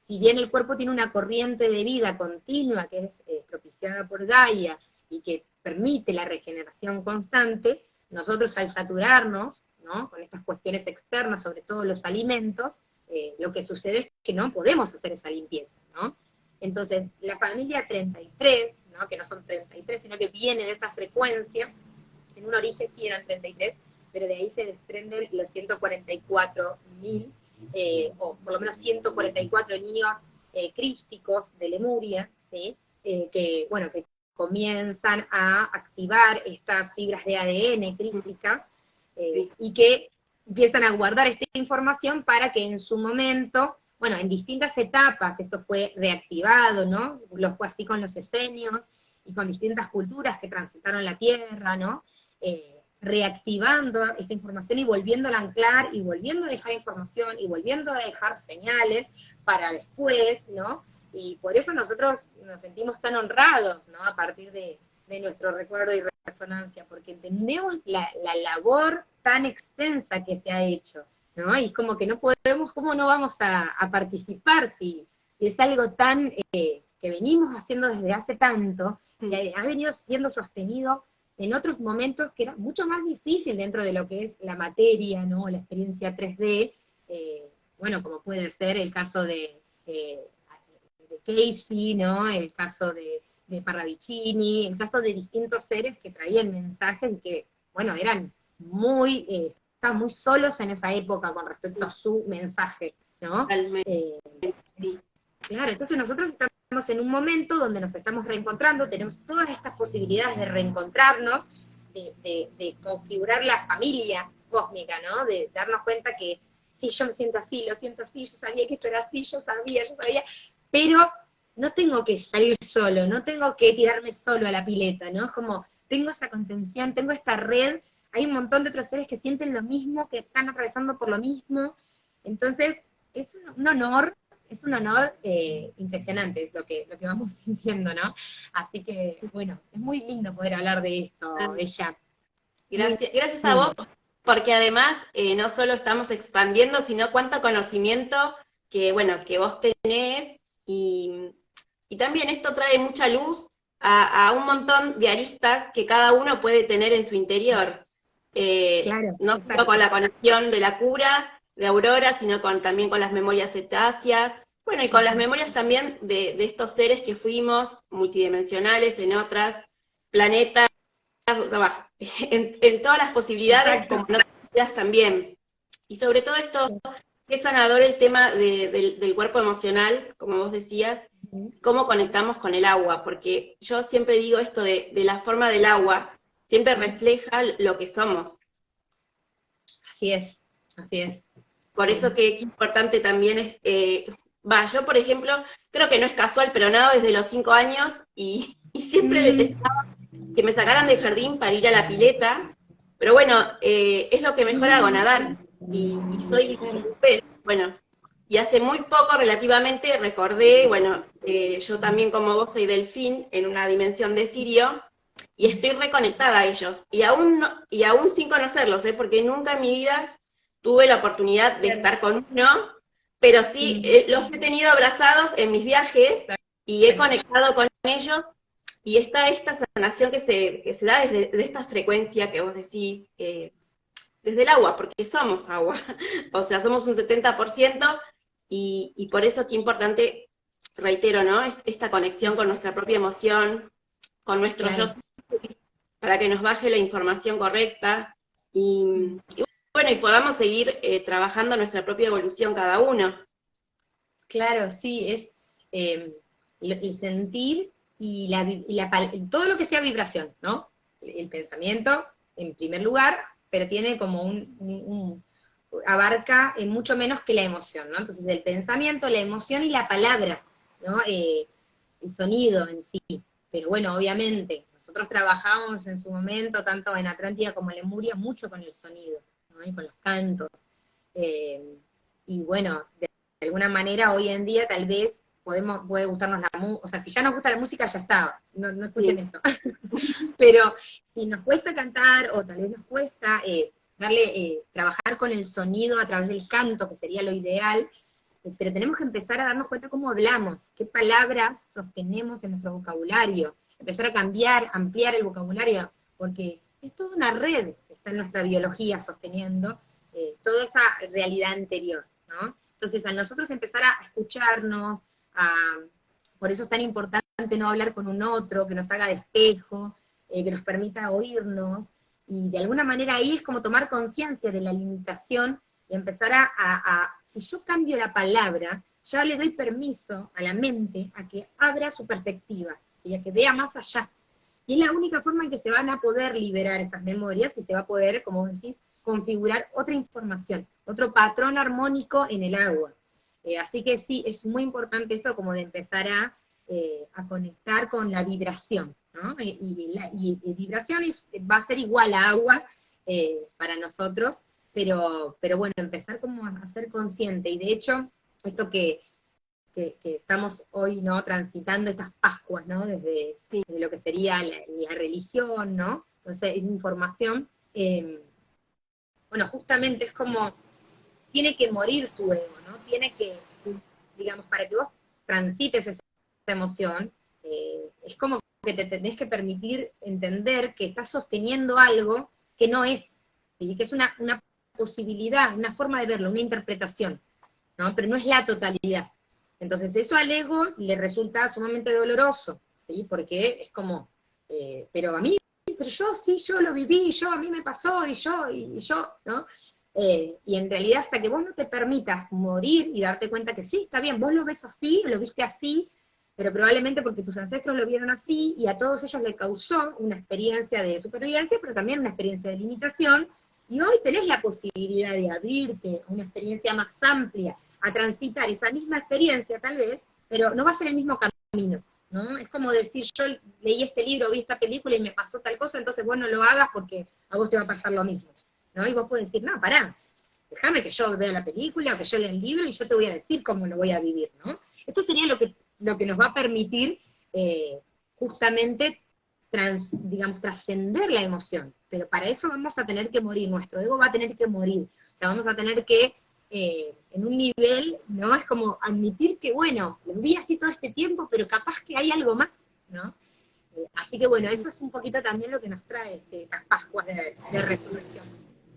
si bien el cuerpo tiene una corriente de vida continua que es propiciada por Gaia y que permite la regeneración constante, nosotros al saturarnos, ¿no? Con estas cuestiones externas, sobre todo los alimentos, lo que sucede es que no podemos hacer esa limpieza, ¿no? Entonces, la familia 33, ¿no? Que no son 33, sino que viene de esa frecuencia, en un origen sí eran 33, pero de ahí se desprenden los 144.000, o por lo menos 144 niños crísticos de Lemuria, ¿sí? Que, bueno, que comienzan a activar estas fibras de ADN crísticas, Sí. y que empiezan a guardar esta información para que en su momento, bueno, en distintas etapas, esto fue reactivado, ¿no? Lo fue así con los esenios y con distintas culturas que transitaron la Tierra, ¿no? Reactivando esta información y volviéndola a anclar, y volviendo a dejar información, y volviendo a dejar señales para después, ¿no? Y por eso nosotros nos sentimos tan honrados, ¿no? A partir de nuestro recuerdo y resonancia, porque entendemos la labor tan extensa que se ha hecho, ¿no? Y es como que no podemos, ¿cómo no vamos a participar si es algo tan que venimos haciendo desde hace tanto, que ha venido siendo sostenido en otros momentos que era mucho más difícil dentro de lo que es la materia, ¿no? La experiencia 3D, bueno, como puede ser el caso de Casey, ¿no? El caso de Parravicini, el caso de distintos seres que traían mensajes que, bueno, eran estaban muy solos en esa época con respecto a su mensaje, ¿no? Sí. Claro, entonces nosotros estamos en un momento donde nos estamos reencontrando, tenemos todas estas posibilidades de reencontrarnos, de configurar la familia cósmica, ¿no? De darnos cuenta que sí, yo me siento así, lo siento así, yo sabía que esto era así, yo sabía, pero no tengo que salir solo, no tengo que tirarme solo a la pileta, ¿no? Es como, tengo esta contención, tengo esta red, hay un montón de otros seres que sienten lo mismo, que están atravesando por lo mismo, entonces es un honor, impresionante lo que vamos sintiendo, ¿no? Así que, bueno, es muy lindo poder hablar de esto, ella. Gracias a vos, porque además no solo estamos expandiendo, sino cuánto conocimiento que, bueno, que vos tenés, y también esto trae mucha luz a un montón de aristas que cada uno puede tener en su interior. Claro, no exacto. solo con la conexión de la cura de Aurora, sino también con las memorias cetáceas, bueno, y con las memorias también de estos seres que fuimos multidimensionales en otros planetas, o sea, en todas las posibilidades, Exacto. como no posibilidades también. Y sobre todo esto, qué sanador el tema del cuerpo emocional, como vos decías, cómo conectamos con el agua, porque yo siempre digo esto de la forma del agua, siempre refleja lo que somos. Así es, así es. Por eso que es importante también es, yo por ejemplo, creo que no es casual, pero nado desde los 5 años y siempre detestaba que me sacaran del jardín para ir a la pileta, pero bueno, es lo que mejor hago, nadar, y soy pez, bueno, y hace muy poco relativamente recordé, bueno, yo también como vos soy delfín en una dimensión de Sirio, y estoy reconectada a ellos, y aún sin conocerlos, porque nunca en mi vida tuve la oportunidad de estar con uno, pero sí los he tenido abrazados en mis viajes, y he conectado con ellos, y está esta sanación que se da desde esta frecuencia que vos decís, desde el agua, porque somos agua, o sea, somos un 70%, y por eso qué importante reitero, ¿no? Esta conexión con nuestra propia emoción, con nuestro Claro. yo, para que nos baje la información correcta y bueno, y podamos seguir trabajando nuestra propia evolución cada uno. Claro, sí, es el sentir y, todo lo que sea vibración, ¿no? El pensamiento, en primer lugar, pero tiene como abarca mucho menos que la emoción, ¿no? Entonces, el pensamiento, la emoción y la palabra, ¿no? El sonido en sí. Pero bueno, obviamente, nosotros trabajamos en su momento, tanto en Atlántida como en Lemuria, mucho con el sonido, ¿no? Y con los cantos. Y bueno, de alguna manera hoy en día tal vez puede gustarnos la música, o sea, si ya nos gusta la música ya está, no escuchen Sí. esto. Pero si nos cuesta cantar, o tal vez nos cuesta trabajar con el sonido a través del canto, que sería lo ideal, pero tenemos que empezar a darnos cuenta cómo hablamos, qué palabras sostenemos en nuestro vocabulario, empezar a ampliar el vocabulario, porque es toda una red que está en nuestra biología sosteniendo toda esa realidad anterior, ¿no? Entonces, al nosotros empezar a escucharnos, por eso es tan importante no hablar con un otro, que nos haga de espejo, que nos permita oírnos, y de alguna manera ahí es como tomar conciencia de la limitación y empezar si yo cambio la palabra, ya le doy permiso a la mente a que abra su perspectiva, ¿sí? A que vea más allá. Y es la única forma en que se van a poder liberar esas memorias y se va a poder, como decís, configurar otra información, otro patrón armónico en el agua. Así que sí, es muy importante esto como de empezar a conectar con la vibración, ¿no? Y vibración va a ser igual a agua para nosotros, pero bueno, empezar como a ser consciente, y de hecho, esto que estamos hoy, ¿no? Transitando estas Pascuas, ¿no? Desde lo que sería la religión, ¿no? Entonces, es información, bueno, justamente es como, tiene que morir tu ego, ¿no? Tiene que, digamos, para que vos transites esa emoción, es como que te tenés que permitir entender que estás sosteniendo algo que no es, ¿sí? Que es una posibilidad, una forma de verlo, una interpretación, ¿no? Pero no es la totalidad. Entonces eso al ego le resulta sumamente doloroso, ¿sí? Porque es como, pero yo sí, yo lo viví, a mí me pasó, y yo, ¿no? Y en realidad hasta que vos no te permitas morir y darte cuenta que sí, está bien, vos lo ves así, lo viste así, pero probablemente porque tus ancestros lo vieron así, y a todos ellos les causó una experiencia de supervivencia, pero también una experiencia de limitación, y hoy tenés la posibilidad de abrirte a una experiencia más amplia, a transitar esa misma experiencia tal vez, pero no va a ser el mismo camino, ¿no? Es como decir, yo leí este libro, vi esta película y me pasó tal cosa, entonces vos no lo hagas porque a vos te va a pasar lo mismo, ¿no? Y vos podés decir, no, pará, déjame que yo vea la película o que yo lea el libro y yo te voy a decir cómo lo voy a vivir, ¿no? Esto sería lo que nos va a permitir justamente, digamos, trascender la emoción, pero para eso vamos a tener que morir, nuestro ego va a tener que morir, o sea, vamos a tener que, en un nivel, ¿no? Es como admitir que, bueno, lo vi así todo este tiempo, pero capaz que hay algo más, ¿no? Así que bueno, eso es un poquito también lo que nos trae estas Pascuas de resurrección.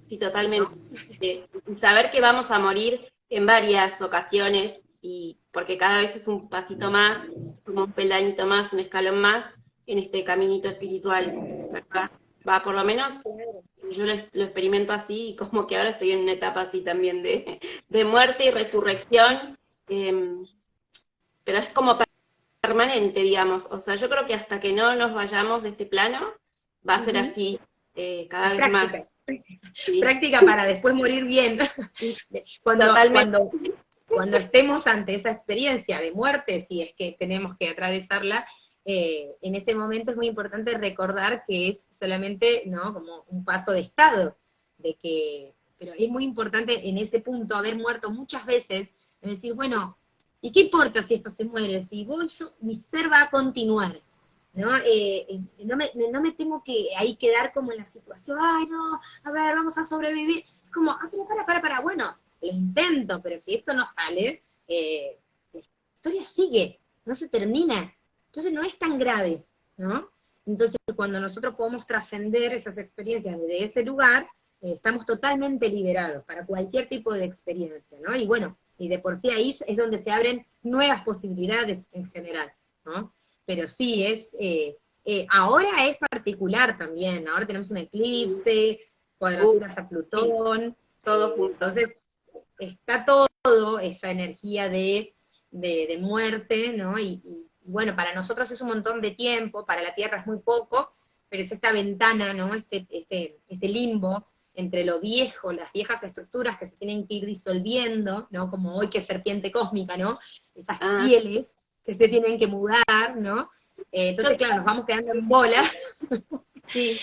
Sí, totalmente. Y saber que vamos a morir en varias ocasiones, y porque cada vez es un pasito más, como un peldañito más, un escalón más en este caminito espiritual, ¿verdad? Va, por lo menos yo lo experimento así, y como que ahora estoy en una etapa así también de muerte y resurrección, pero es como permanente, digamos. O sea, yo creo que hasta que no nos vayamos de este plano, va a ser así cada vez más. Práctica. Sí. Práctica para después morir bien. Totalmente. Cuando estemos ante esa experiencia de muerte, si es que tenemos que atravesarla, en ese momento es muy importante recordar que es solamente, ¿no? Como un paso de estado, pero es muy importante en ese punto haber muerto muchas veces, es decir, bueno, ¿y qué importa si esto se muere? Si mi ser va a continuar, ¿no? No me tengo que ahí quedar como en la situación, ay no, a ver, vamos a sobrevivir. Es como, pero para, bueno, lo intento, pero si esto no sale, la historia sigue, no se termina. Entonces no es tan grave, ¿no? Entonces cuando nosotros podemos trascender esas experiencias desde ese lugar, estamos totalmente liberados para cualquier tipo de experiencia, ¿no? Y bueno, y de por sí ahí es donde se abren nuevas posibilidades en general, ¿no? Pero sí, ahora es particular también, ahora tenemos un eclipse, cuadraturas a Plutón, Todo junto. entonces está todo esa energía de muerte, ¿no? Y bueno, para nosotros es un montón de tiempo, para la Tierra es muy poco, pero es esta ventana, ¿no? Este limbo entre lo viejo, las viejas estructuras que se tienen que ir disolviendo, ¿no? Como hoy que es serpiente cósmica, ¿no? Esas pieles que se tienen que mudar, ¿no? Entonces, claro, nos vamos quedando en bola. Sí.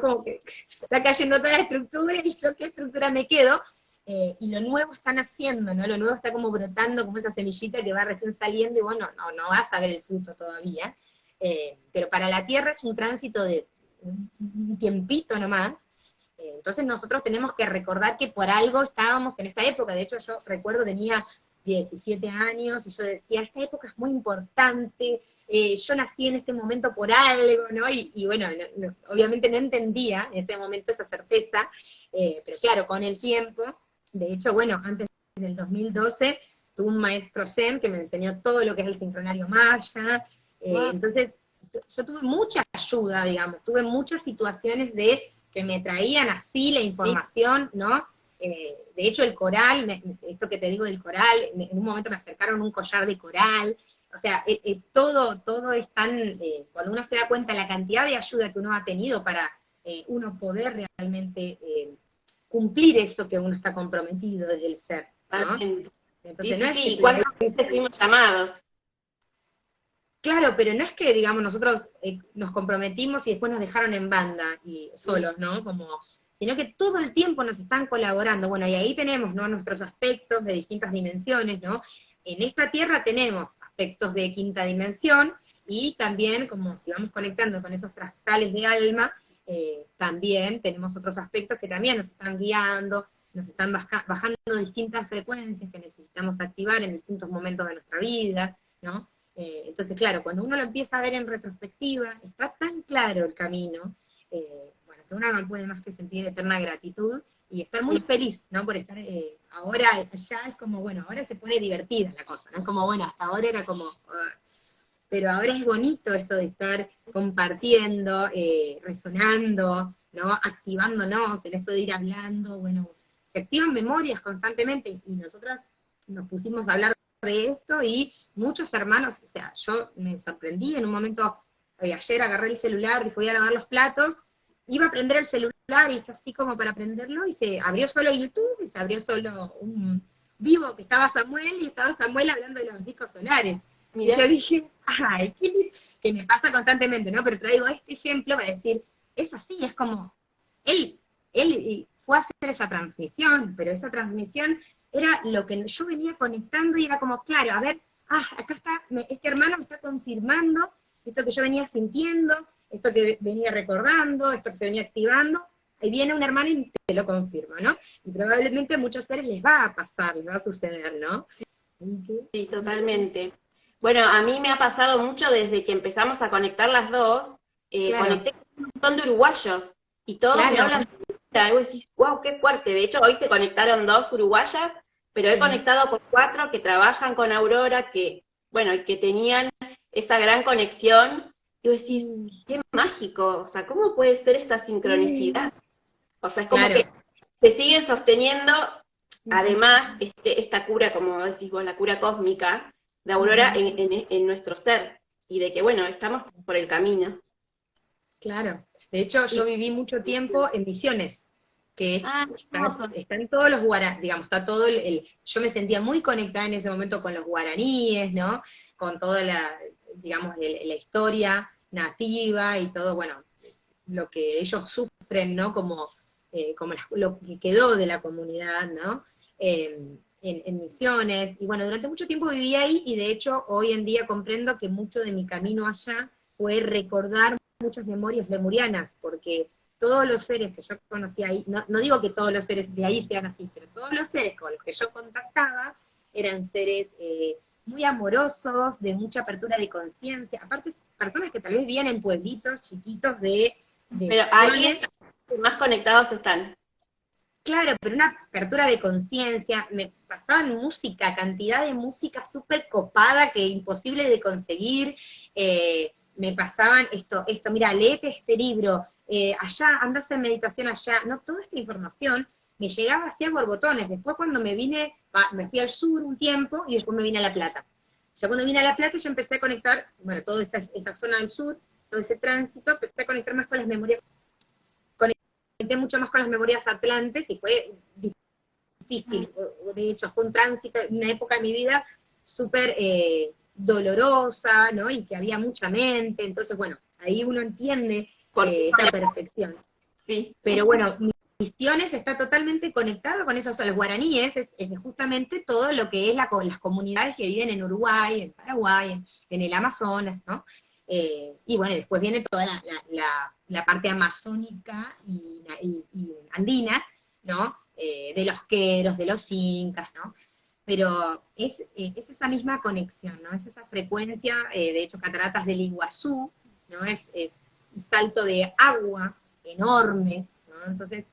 Como que está cayendo toda la estructura y yo qué estructura me quedo. Y lo nuevo está naciendo, ¿no? Lo nuevo está como brotando, como esa semillita que va recién saliendo y bueno, no vas a ver el fruto todavía. Pero para la Tierra es un tránsito de un tiempito nomás. Entonces nosotros tenemos que recordar que por algo estábamos en esta época. De hecho, yo recuerdo, tenía 17 años y yo decía, esta época es muy importante, yo nací en este momento por algo, ¿no? Y bueno, obviamente no entendía en ese momento esa certeza, pero claro, con el tiempo, de hecho, bueno, antes del 2012 tuve un maestro Zen que me enseñó todo lo que es el sincronario maya, entonces yo tuve mucha ayuda, digamos, tuve muchas situaciones que me traían así la información, ¿no? De hecho, el coral, esto que te digo del coral, en un momento me acercaron un collar de coral, o sea, todo es tan, cuando uno se da cuenta de la cantidad de ayuda que uno ha tenido para uno poder realmente cumplir eso que uno está comprometido desde el ser, ¿no? Entonces, Sí, no sí, es sí, que ¿cuántas veces fuimos llamados? claro, pero no es que, digamos, nosotros nos comprometimos y después nos dejaron en banda y solos, ¿no? Sino que todo el tiempo nos están colaborando. Bueno, y ahí tenemos, ¿no? Nuestros aspectos de distintas dimensiones, ¿no? En esta Tierra tenemos aspectos de quinta dimensión y también, como si vamos conectando con esos fractales de alma, también tenemos otros aspectos que también nos están guiando, nos están bajando distintas frecuencias que necesitamos activar en distintos momentos de nuestra vida, ¿no? Entonces, claro, cuando uno lo empieza a ver en retrospectiva, está tan claro el camino, bueno, que uno no puede más que sentir eterna gratitud y estar muy feliz, ¿no? Por estar ahora allá es como, bueno, ahora se pone divertida la cosa, ¿no? Es como, bueno, hasta ahora era como, pero ahora es bonito esto de estar compartiendo, resonando, ¿no? Activándonos en esto de ir hablando, bueno, se activan memorias constantemente y nosotras nos pusimos a hablar de esto y muchos hermanos, o sea, yo me sorprendí en un momento, ayer agarré el celular, dije voy a lavar los platos, iba a prender el celular, hice así como para prenderlo y se abrió solo YouTube y se abrió solo un vivo que estaba Samuel y estaba Samuel hablando de los discos solares. Mirá. Y yo dije, ay, que me pasa constantemente, ¿no? Pero traigo este ejemplo para decir, es así, es como, él fue a hacer esa transmisión, pero esa transmisión era lo que yo venía conectando y era como, claro, a ver, acá está, este hermano me está confirmando esto que yo venía sintiendo, esto que venía recordando, esto que se venía activando, ahí viene un hermano y te lo confirma, ¿no? Y probablemente a muchos seres les va a pasar, les va a suceder, ¿no? Sí, totalmente. Bueno, a mí me ha pasado mucho desde que empezamos a conectar las dos, Claro. Conecté con un montón de uruguayos y todos Claro. me hablan de y vos decís, wow, qué fuerte. De hecho, hoy se conectaron 2 uruguayas, pero he conectado con 4 que trabajan con Aurora, que, bueno, que tenían esa gran conexión, y vos decís, qué mágico, o sea, ¿cómo puede ser esta sincronicidad? O sea, es como que se siguen sosteniendo, además, esta cura, como decís vos, la cura cósmica de Aurora en nuestro ser, y de que, bueno, estamos por el camino. Claro, de hecho yo viví mucho tiempo en Misiones, que está en todos los guaraníes, digamos, está todo yo me sentía muy conectada en ese momento con los guaraníes, ¿no? Con toda digamos, la historia nativa y todo, bueno, lo que ellos sufren, ¿no? Como lo que quedó de la comunidad, ¿no? En Misiones, y bueno, durante mucho tiempo viví ahí, y de hecho hoy en día comprendo que mucho de mi camino allá fue recordar muchas memorias lemurianas, porque todos los seres que yo conocía ahí, no digo que todos los seres de ahí sean así, pero todos los seres con los que yo contactaba eran seres muy amorosos, de mucha apertura de conciencia, aparte personas que tal vez vivían en pueblitos chiquitos pero ahí es que más conectados están. Claro, pero una apertura de conciencia, me pasaban música, cantidad de música súper copada que imposible de conseguir, me pasaban esto, mira, léete este libro, allá, anda a hacer meditación allá, no, toda esta información me llegaba así a borbotones, después cuando me vine, me fui al sur un tiempo y después me vine a La Plata. Ya cuando vine a La Plata ya empecé a conectar, bueno, toda esa zona del sur, todo ese tránsito, empecé a conectar más con las memorias, conecté mucho más con las memorias atlantes y fue difícil, de hecho fue un tránsito, una época de mi vida súper dolorosa, ¿no? Y que había mucha mente, entonces bueno, ahí uno entiende esa perfección. Sí. Pero bueno, Misiones está totalmente conectado con esos, los guaraníes, es justamente todo lo que es las comunidades que viven en Uruguay, en Paraguay, en el Amazonas, ¿no? Y bueno, después viene toda la parte amazónica y andina, ¿no? De los queros, de los incas, ¿no? Pero es esa misma conexión, ¿no? Es esa frecuencia, de hecho, Cataratas del Iguazú, ¿no? Es un salto de agua enorme, ¿no? Entonces,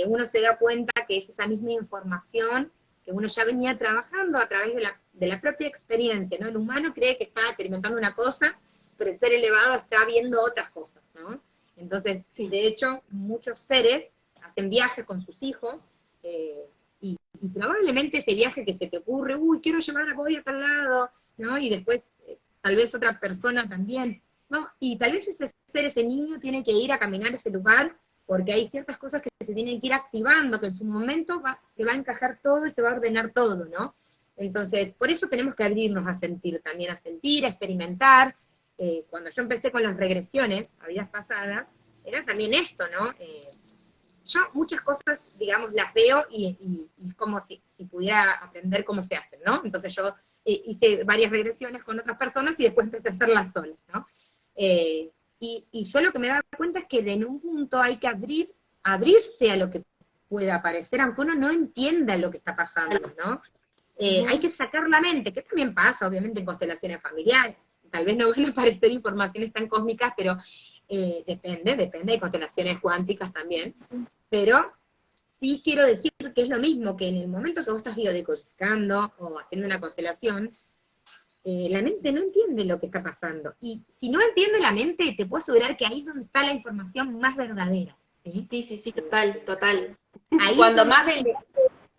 uno se da cuenta que es esa misma información que uno ya venía trabajando a través de la propia experiencia, ¿no? El humano cree que está experimentando una cosa, pero el ser elevado está viendo otras cosas, ¿no? Entonces, sí. De hecho, muchos seres hacen viajes con sus hijos, y probablemente ese viaje que se te ocurre, uy, quiero llevar a Bobby a tal lado, ¿no? Y después, tal vez otra persona también, ¿no? Y tal vez ese ser, ese niño, tiene que ir a caminar ese lugar, porque hay ciertas cosas que se tienen que ir activando, que en su momento se va a encajar todo y se va a ordenar todo, ¿no? Entonces, por eso tenemos que abrirnos a sentir también, a sentir, a experimentar. Cuando yo empecé con las regresiones a vidas pasadas, era también esto, ¿no? Yo muchas cosas, digamos, las veo y es como si pudiera aprender cómo se hacen, ¿no? Entonces yo hice varias regresiones con otras personas y después empecé a hacerlas sola, ¿no? Y yo lo que me he dado cuenta es que en un punto hay que abrirse a lo que pueda aparecer, aunque uno no entienda lo que está pasando, ¿no? Hay que sacar la mente, que también pasa, obviamente, en constelaciones familiares. Tal vez no van a aparecer informaciones tan cósmicas, pero depende, hay constelaciones cuánticas también. Pero sí quiero decir que es lo mismo, que en el momento que vos estás biodecodificando o haciendo una constelación, la mente no entiende lo que está pasando. Y si no entiende la mente, te puedo asegurar que ahí es donde está la información más verdadera. Sí, sí, total. Ahí cuando más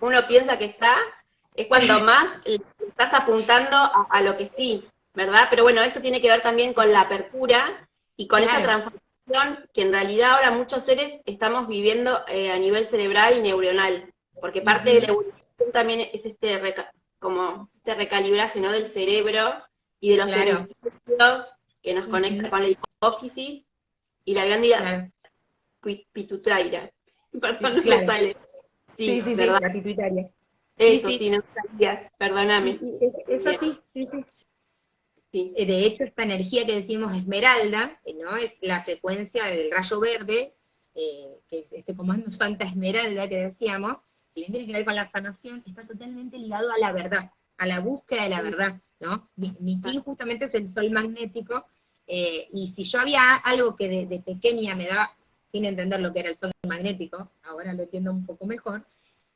uno piensa que está, es cuando más estás apuntando a lo que sí, ¿verdad? Pero bueno, esto tiene que ver también con la apertura y con esa transformación que en realidad ahora muchos seres estamos viviendo a nivel cerebral y neuronal, porque parte de la evolución también es como este recalibraje, ¿no? Del cerebro y de los hemisferios que nos conecta con la hipófisis y la glándula pituitaria. Perdón, no me sale. Sí, ¿verdad? La pituitaria. Eso, sí, no sabía, perdóname. Eso sí. De hecho, esta energía que decimos esmeralda, ¿no? Es la frecuencia del rayo verde, que es este comando Santa Esmeralda que decíamos, si bien tiene que ver con la sanación, está totalmente ligado a la verdad, a la búsqueda de la verdad, ¿no? Mi kin justamente es el sol magnético, y si yo había algo que de pequeña me daba, sin entender lo que era el sol magnético, ahora lo entiendo un poco mejor,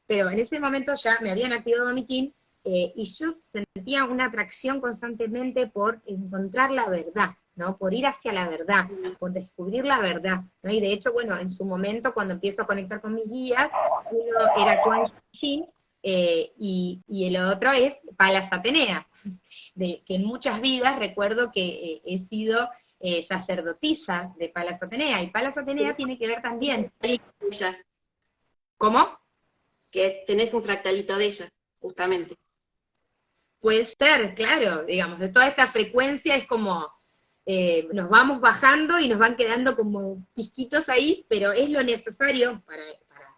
pero en ese momento ya me habían activado mi kin, y yo sentía una atracción constantemente por encontrar la verdad, ¿no? Por ir hacia la verdad, por descubrir la verdad, ¿no? Y de hecho, bueno, en su momento, cuando empiezo a conectar con mis guías, uno era Quan Yin, y el otro es Palas Atenea, que en muchas vidas recuerdo que he sido sacerdotisa de Palas Atenea, y Palas Atenea tiene que ver también. ¿Cómo? Que tenés un fractalito de ella, justamente. Puede ser, claro, digamos, de toda esta frecuencia es como, nos vamos bajando y nos van quedando como pizquitos ahí, pero es lo necesario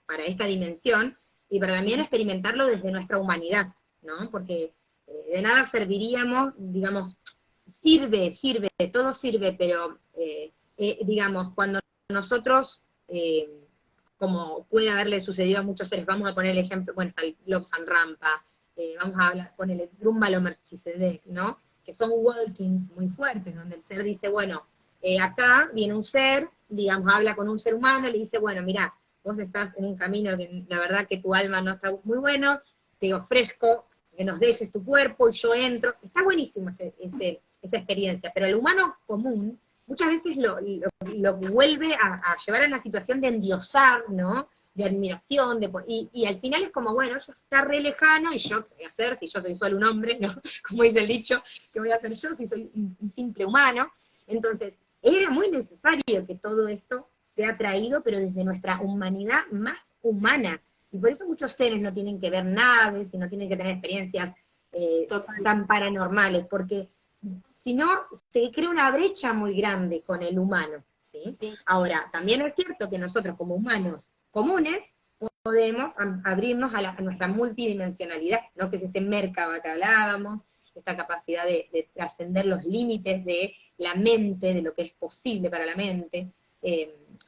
para esta dimensión, y para también experimentarlo desde nuestra humanidad, ¿no? Porque de nada serviríamos, digamos, sirve, todo sirve, pero digamos, cuando nosotros, como puede haberle sucedido a muchos seres, vamos a poner el ejemplo, bueno, está el Lobsang Rampa, vamos a ponerle Drúmbalo o Melchizedek, ¿no? Que son walkings muy fuertes, donde el ser dice, bueno, acá viene un ser, digamos, habla con un ser humano, le dice, bueno, mirá, vos estás en un camino que la verdad que tu alma no está muy bueno, te ofrezco que nos dejes tu cuerpo y yo entro. Está buenísimo esa experiencia, pero el humano común muchas veces lo vuelve a llevar a una situación de endiosar, ¿no? De admiración, y al final es como, bueno, eso está re lejano, y yo, ¿qué voy a hacer si yo soy solo un hombre, ¿no? Como dice el dicho, ¿qué voy a hacer yo si soy un simple humano? Entonces, era muy necesario que todo esto sea traído, pero desde nuestra humanidad más humana, y por eso muchos seres no tienen que ver naves, y no tienen que tener experiencias tan paranormales, porque si no, se crea una brecha muy grande con el humano, ¿sí? Sí. Ahora, también es cierto que nosotros como humanos comunes podemos abrirnos a nuestra multidimensionalidad, ¿no? Que es este Merkaba que hablábamos, esta capacidad de trascender los límites de la mente, de lo que es posible para la mente.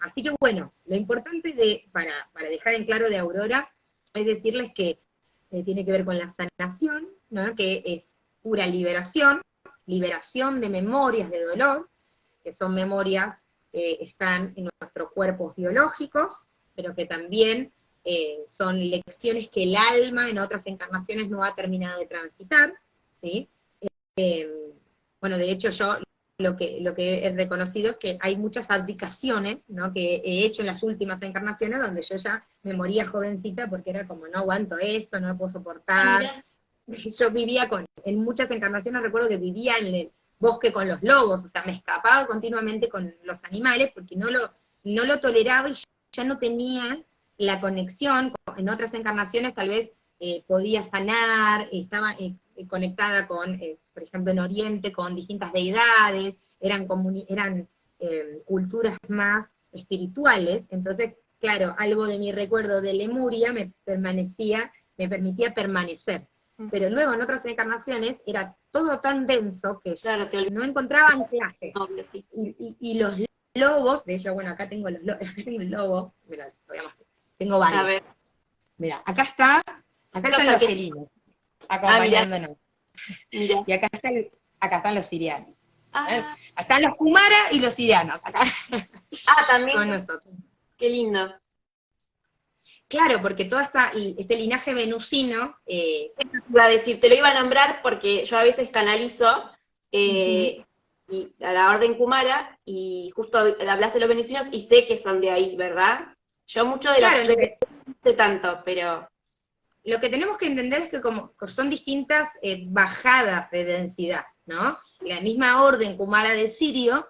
Así que bueno, lo importante para dejar en claro de Aurora es decirles que tiene que ver con la sanación, ¿no? Que es pura liberación, liberación de memorias de dolor, que son memorias que están en nuestros cuerpos biológicos, pero que también son lecciones que el alma en otras encarnaciones no ha terminado de transitar, ¿sí? Bueno, de hecho yo lo que he reconocido es que hay muchas abdicaciones, ¿no? Que he hecho en las últimas encarnaciones donde yo ya me moría jovencita porque era como, no aguanto esto, no lo puedo soportar. Yo vivía en muchas encarnaciones recuerdo que vivía en el bosque con los lobos, o sea, me escapaba continuamente con los animales porque no lo toleraba y ya no tenía la conexión. En otras encarnaciones tal vez podía sanar, estaba conectada con, por ejemplo, en Oriente, con distintas deidades, eran culturas más espirituales, entonces, claro, algo de mi recuerdo de Lemuria me permitía permanecer. Pero luego en otras encarnaciones era todo tan denso que claro, no encontraba anclaje. no, sí. Y los lobos, de hecho, bueno, acá tengo tengo el lobo, mira, tengo A varios. ver. Mira, acá están los felinos, acompañándonos. Mira. Y acá están los sirianos. Ah, Están los Kumara y los sirianos, acá también. con nosotros. Qué lindo. Claro, porque todo este linaje venusino, Iba a decir, te lo iba a nombrar porque yo a veces canalizo y a la Orden Kumara, y justo hablaste de los venecianos y sé que son de ahí, ¿verdad? Yo mucho de claro, no sé tanto, pero lo que tenemos que entender es que como son distintas bajadas de densidad, ¿no? La misma orden Kumara de Sirio,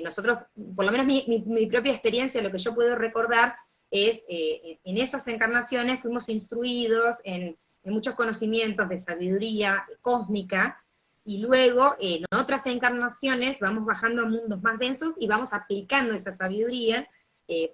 nosotros, por lo menos mi propia experiencia, lo que yo puedo recordar es, en esas encarnaciones fuimos instruidos en muchos conocimientos de sabiduría cósmica, y luego en otras encarnaciones vamos bajando a mundos más densos y vamos aplicando esa sabiduría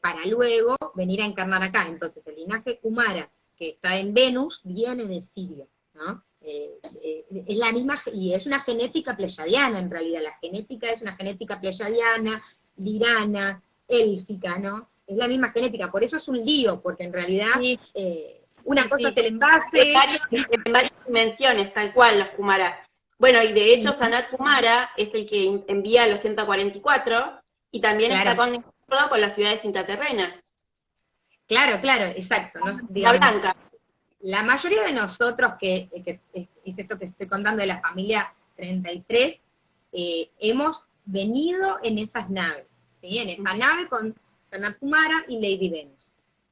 para luego venir a encarnar acá. Entonces el linaje Kumara, que está en Venus, viene de Sirio, ¿no? Es la misma, y es una genética pleyadiana en realidad, la genética es una genética pleyadiana, lirana, élfica, ¿no? Es la misma genética, por eso es un lío, porque en realidad sí, una cosa es el en envase. varias dimensiones, tal cual, los Kumara. Bueno, y de hecho Sanat Kumara es el que envía a los 144 y también está conectado con las ciudades intraterrenas. Claro, exacto. La Digamos, Blanca. la mayoría de nosotros que es esto que estoy contando de la familia 33, hemos venido en esas naves, ¿sí? En esa nave con Sanat Kumara y Lady Venus.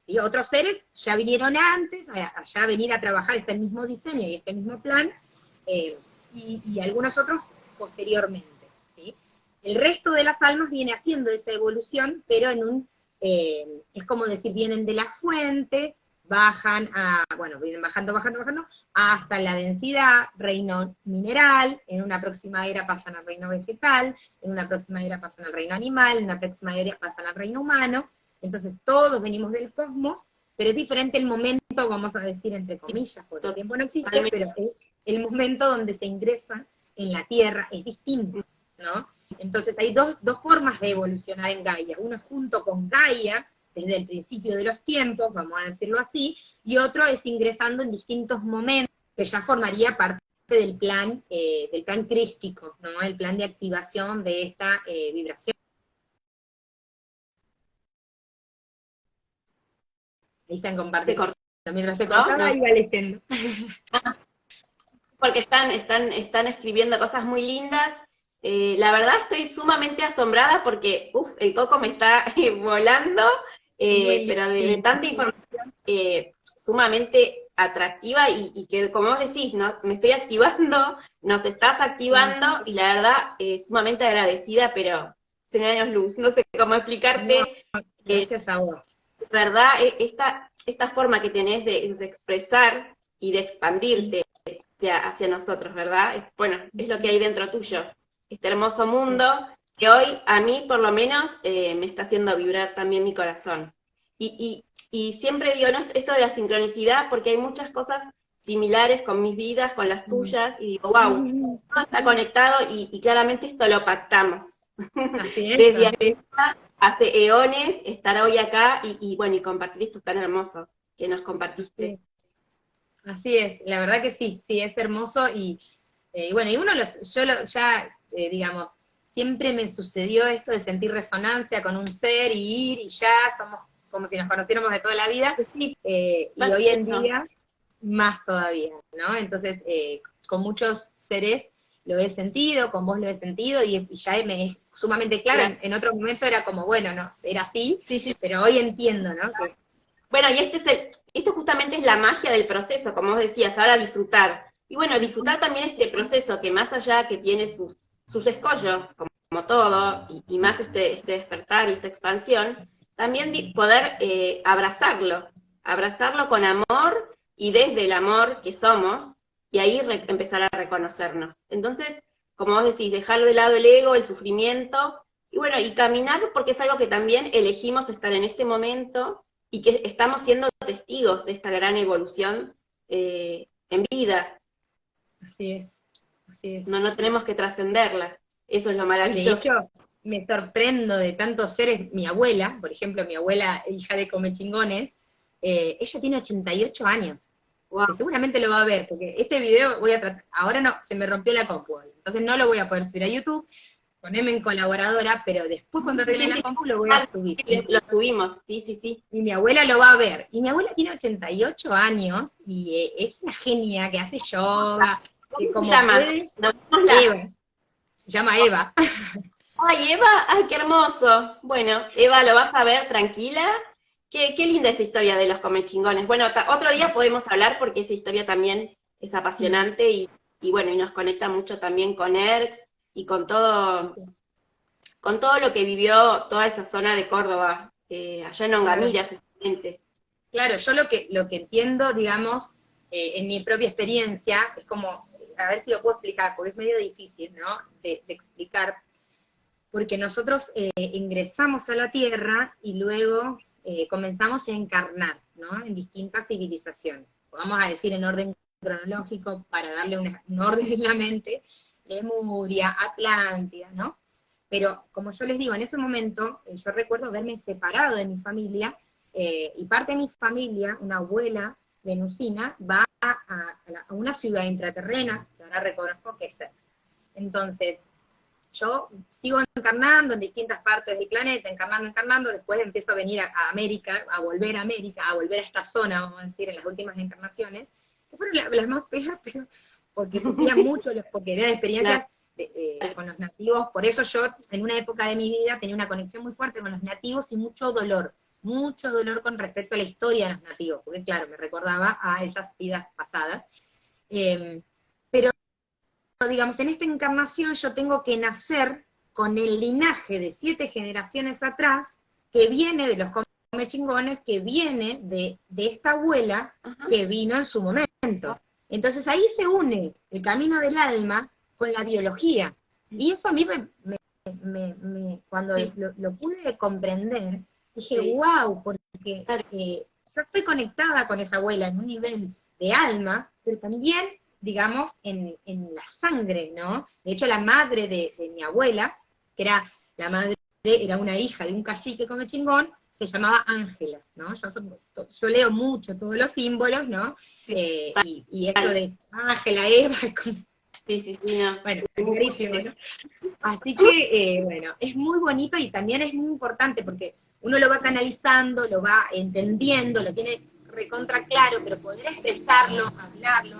¿Sí? Otros seres ya vinieron antes, allá a venir a trabajar este mismo diseño y este mismo plan, y algunos otros posteriormente, ¿sí? El resto de las almas viene haciendo esa evolución, pero es como decir, vienen de la fuente, vienen bajando, hasta la densidad, reino mineral, en una próxima era pasan al reino vegetal, en una próxima era pasan al reino animal, en una próxima era pasan al reino humano. Entonces todos venimos del cosmos, pero es diferente el momento, vamos a decir entre comillas, porque el tiempo no existe, pero el momento donde se ingresa en la Tierra es distinto, ¿no? Entonces hay dos formas de evolucionar en Gaia, uno es junto con Gaia, desde el principio de los tiempos, vamos a decirlo así, y otro es ingresando en distintos momentos, que ya formaría parte del plan crístico, ¿no? El plan de activación de esta vibración. Ahí están compartiendo. Se cortó, Mientras se ¿no? cortaba, No. iba leyendo. Porque están escribiendo cosas muy lindas. La verdad estoy sumamente asombrada porque, el coco me está volando, Muy pero de lindo. tanta información sumamente atractiva y que, como vos decís, ¿no? Me estoy activando, nos estás activando y la verdad, sumamente agradecida, pero 100 años luz. No sé cómo No, explicarte. gracias a vos. ¿Verdad? Esta forma que tenés de expresar y de expandirte hacia nosotros, ¿verdad? Bueno, es lo que hay dentro tuyo. Este hermoso mundo que hoy a mí, por lo menos, me está haciendo vibrar también mi corazón. Y siempre digo, ¿no? Esto de la sincronicidad, porque hay muchas cosas similares con mis vidas, con las tuyas, y digo, wow, todo está conectado y claramente esto lo pactamos. Así es, Desde así es. hace eones estar hoy acá y bueno, y compartir esto tan hermoso que nos compartiste. Así es, la verdad que sí, sí, es hermoso y bueno, y digamos, siempre me sucedió esto de sentir resonancia con un ser y ir y ya somos como si nos conociéramos de toda la vida, Sí, y hoy en día más todavía, ¿no? Entonces, con muchos seres lo he sentido, con vos lo he sentido y ya me es sumamente claro, en otro momento era como, bueno, no, era así, sí, sí. pero hoy entiendo, ¿no? Que, Bueno, y esto justamente es la magia del proceso, como vos decías, ahora disfrutar. Y bueno, disfrutar también este proceso que más allá que tiene sus escollos, como todo, y más este despertar y esta expansión, también poder abrazarlo con amor y desde el amor que somos, y ahí empezar a reconocernos. Entonces, como vos decís, dejar de lado el ego, el sufrimiento, y bueno, y caminar porque es algo que también elegimos estar en este momento, y que estamos siendo testigos de esta gran evolución en vida. así es, así es. No tenemos que trascenderla. Eso es lo De maravilloso. hecho, me sorprendo de tantos seres. Mi abuela, por ejemplo, mi abuela, hija de Comechingones, ella tiene 88 años, Wow. que seguramente lo va a ver, porque este video voy a tratar, ahora no, se me rompió la compu, entonces no lo voy a poder subir a YouTube, poneme en colaboradora, pero después cuando arregle la compu lo voy a subir. Lo subimos, sí. Y mi abuela lo va a ver. Y mi abuela tiene 88 años y es una genia que hace yoga. Que ¿Cómo como se llama? puede, Nombrémosla. Eva. Se llama Eva. Ay, Eva, ay, qué hermoso. Bueno, Eva, lo vas a ver tranquila. Qué linda esa historia de los comechingones. Bueno, otro día podemos hablar porque esa historia también es apasionante y bueno, y nos conecta mucho también con ERX y con todo lo que vivió toda esa zona de Córdoba, allá en Ongamira, justamente. Claro, yo lo que entiendo, digamos, en mi propia experiencia, es como, a ver si lo puedo explicar, porque es medio difícil, ¿no? De explicar, porque nosotros ingresamos a la Tierra y luego comenzamos a encarnar, ¿no? En distintas civilizaciones. Vamos a decir en orden cronológico para darle un orden en la mente, Lemuria, Atlántida, ¿no? Pero como yo les digo, en ese momento yo recuerdo haberme separado de mi familia y parte de mi familia, una abuela venusina, va a una ciudad intraterrena, que ahora reconozco que es Sex. Entonces, yo sigo encarnando en distintas partes del planeta, encarnando, después empiezo a venir a América, a volver a esta zona, vamos a decir, en las últimas encarnaciones, que fueron las más feas, pero porque sufría mucho, porque eran experiencias con los nativos, por eso yo en una época de mi vida tenía una conexión muy fuerte con los nativos y mucho dolor con respecto a la historia de los nativos, porque claro, me recordaba a esas vidas pasadas, pero digamos, en esta encarnación yo tengo que nacer con el linaje de 7 generaciones atrás, que viene de los comechingones, que viene de esta abuela que vino en su momento. Entonces ahí se une el camino del alma con la biología. Y eso a mí cuando lo pude comprender, dije, wow, porque yo estoy conectada con esa abuela en un nivel de alma, pero también, digamos, en la sangre, ¿no? De hecho, la madre de mi abuela, que era una hija de un cacique comechingón, se llamaba Ángela, ¿no? Yo leo mucho todos los símbolos, ¿no? Sí. Y esto de Ángela, Eva, Sí, no. Bueno, es clarísimo, ¿no? Así que, bueno, es muy bonito y también es muy importante porque uno lo va canalizando, lo va entendiendo, lo tiene recontra claro, pero poder expresarlo, hablarlo,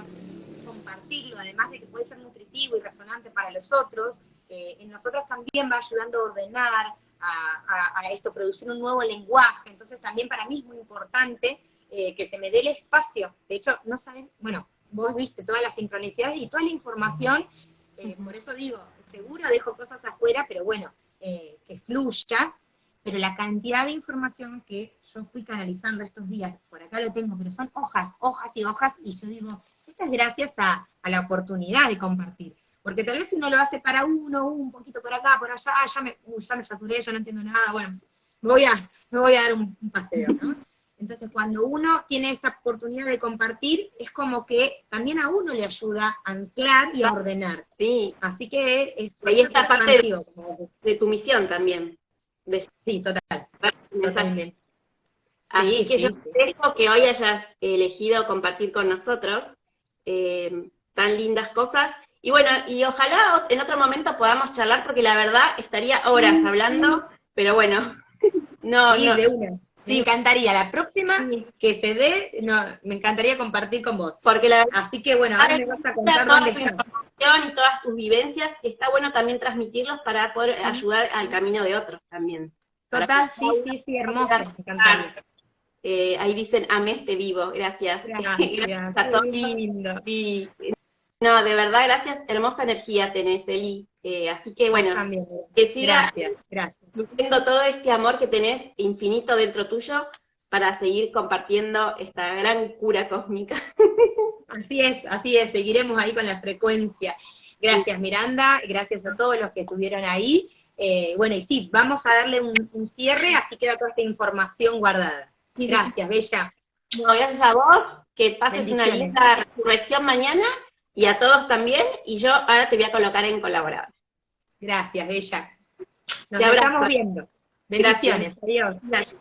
compartirlo, además de que puede ser nutritivo y resonante para los otros, en nosotros también va ayudando a ordenar, a esto, producir un nuevo lenguaje. Entonces también para mí es muy importante que se me dé el espacio. De hecho, no saben, bueno, vos viste todas las sincronicidades y toda la información, por eso digo, seguro dejo cosas afuera, pero bueno, que fluya, pero la cantidad de información que yo fui canalizando estos días, por acá lo tengo, pero son hojas, hojas y hojas, y yo digo, esto es gracias a la oportunidad de compartir. Porque tal vez si uno lo hace para uno, un poquito por acá, por allá, ya me saturé, ya no entiendo nada, bueno, me voy a dar un paseo, ¿no? Entonces, cuando uno tiene esta oportunidad de compartir, es como que también a uno le ayuda a anclar y a ordenar. Sí. Así que ahí está parte de tu misión también. Sí, total. Totalmente. Así que yo agradezco que hoy hayas elegido compartir con nosotros tan lindas cosas. Y bueno, y ojalá en otro momento podamos charlar, porque la verdad estaría horas hablando, pero bueno, no. De una. Sí. Me encantaría, la próxima que se dé, me encantaría compartir con vos. Porque la verdad, así que bueno, ahora me vas a contar toda dónde tu está. información y todas tus vivencias, que está bueno también transmitirlos para poder ayudar al camino de otros también. Total, sí, hermoso, me encantaría. Ahí dicen, amé este vivo, gracias. Gracias a todos. Lindo. Sí. No, de verdad, gracias, hermosa energía tenés, Eli. Así que bueno, también, que siga gracias. Tengo todo este amor que tenés infinito dentro tuyo para seguir compartiendo esta gran cura cósmica. Así es, seguiremos ahí con la frecuencia. Gracias, Miranda, gracias a todos los que estuvieron ahí. Bueno, y sí, vamos a darle un cierre, así queda toda esta información guardada. Gracias, Bella. No, gracias a vos, que pases una linda resurrección mañana, y a todos también, y yo ahora te voy a colocar en colaborador. Gracias, Bella. Nos estamos viendo. Bendiciones. Gracias. Adiós.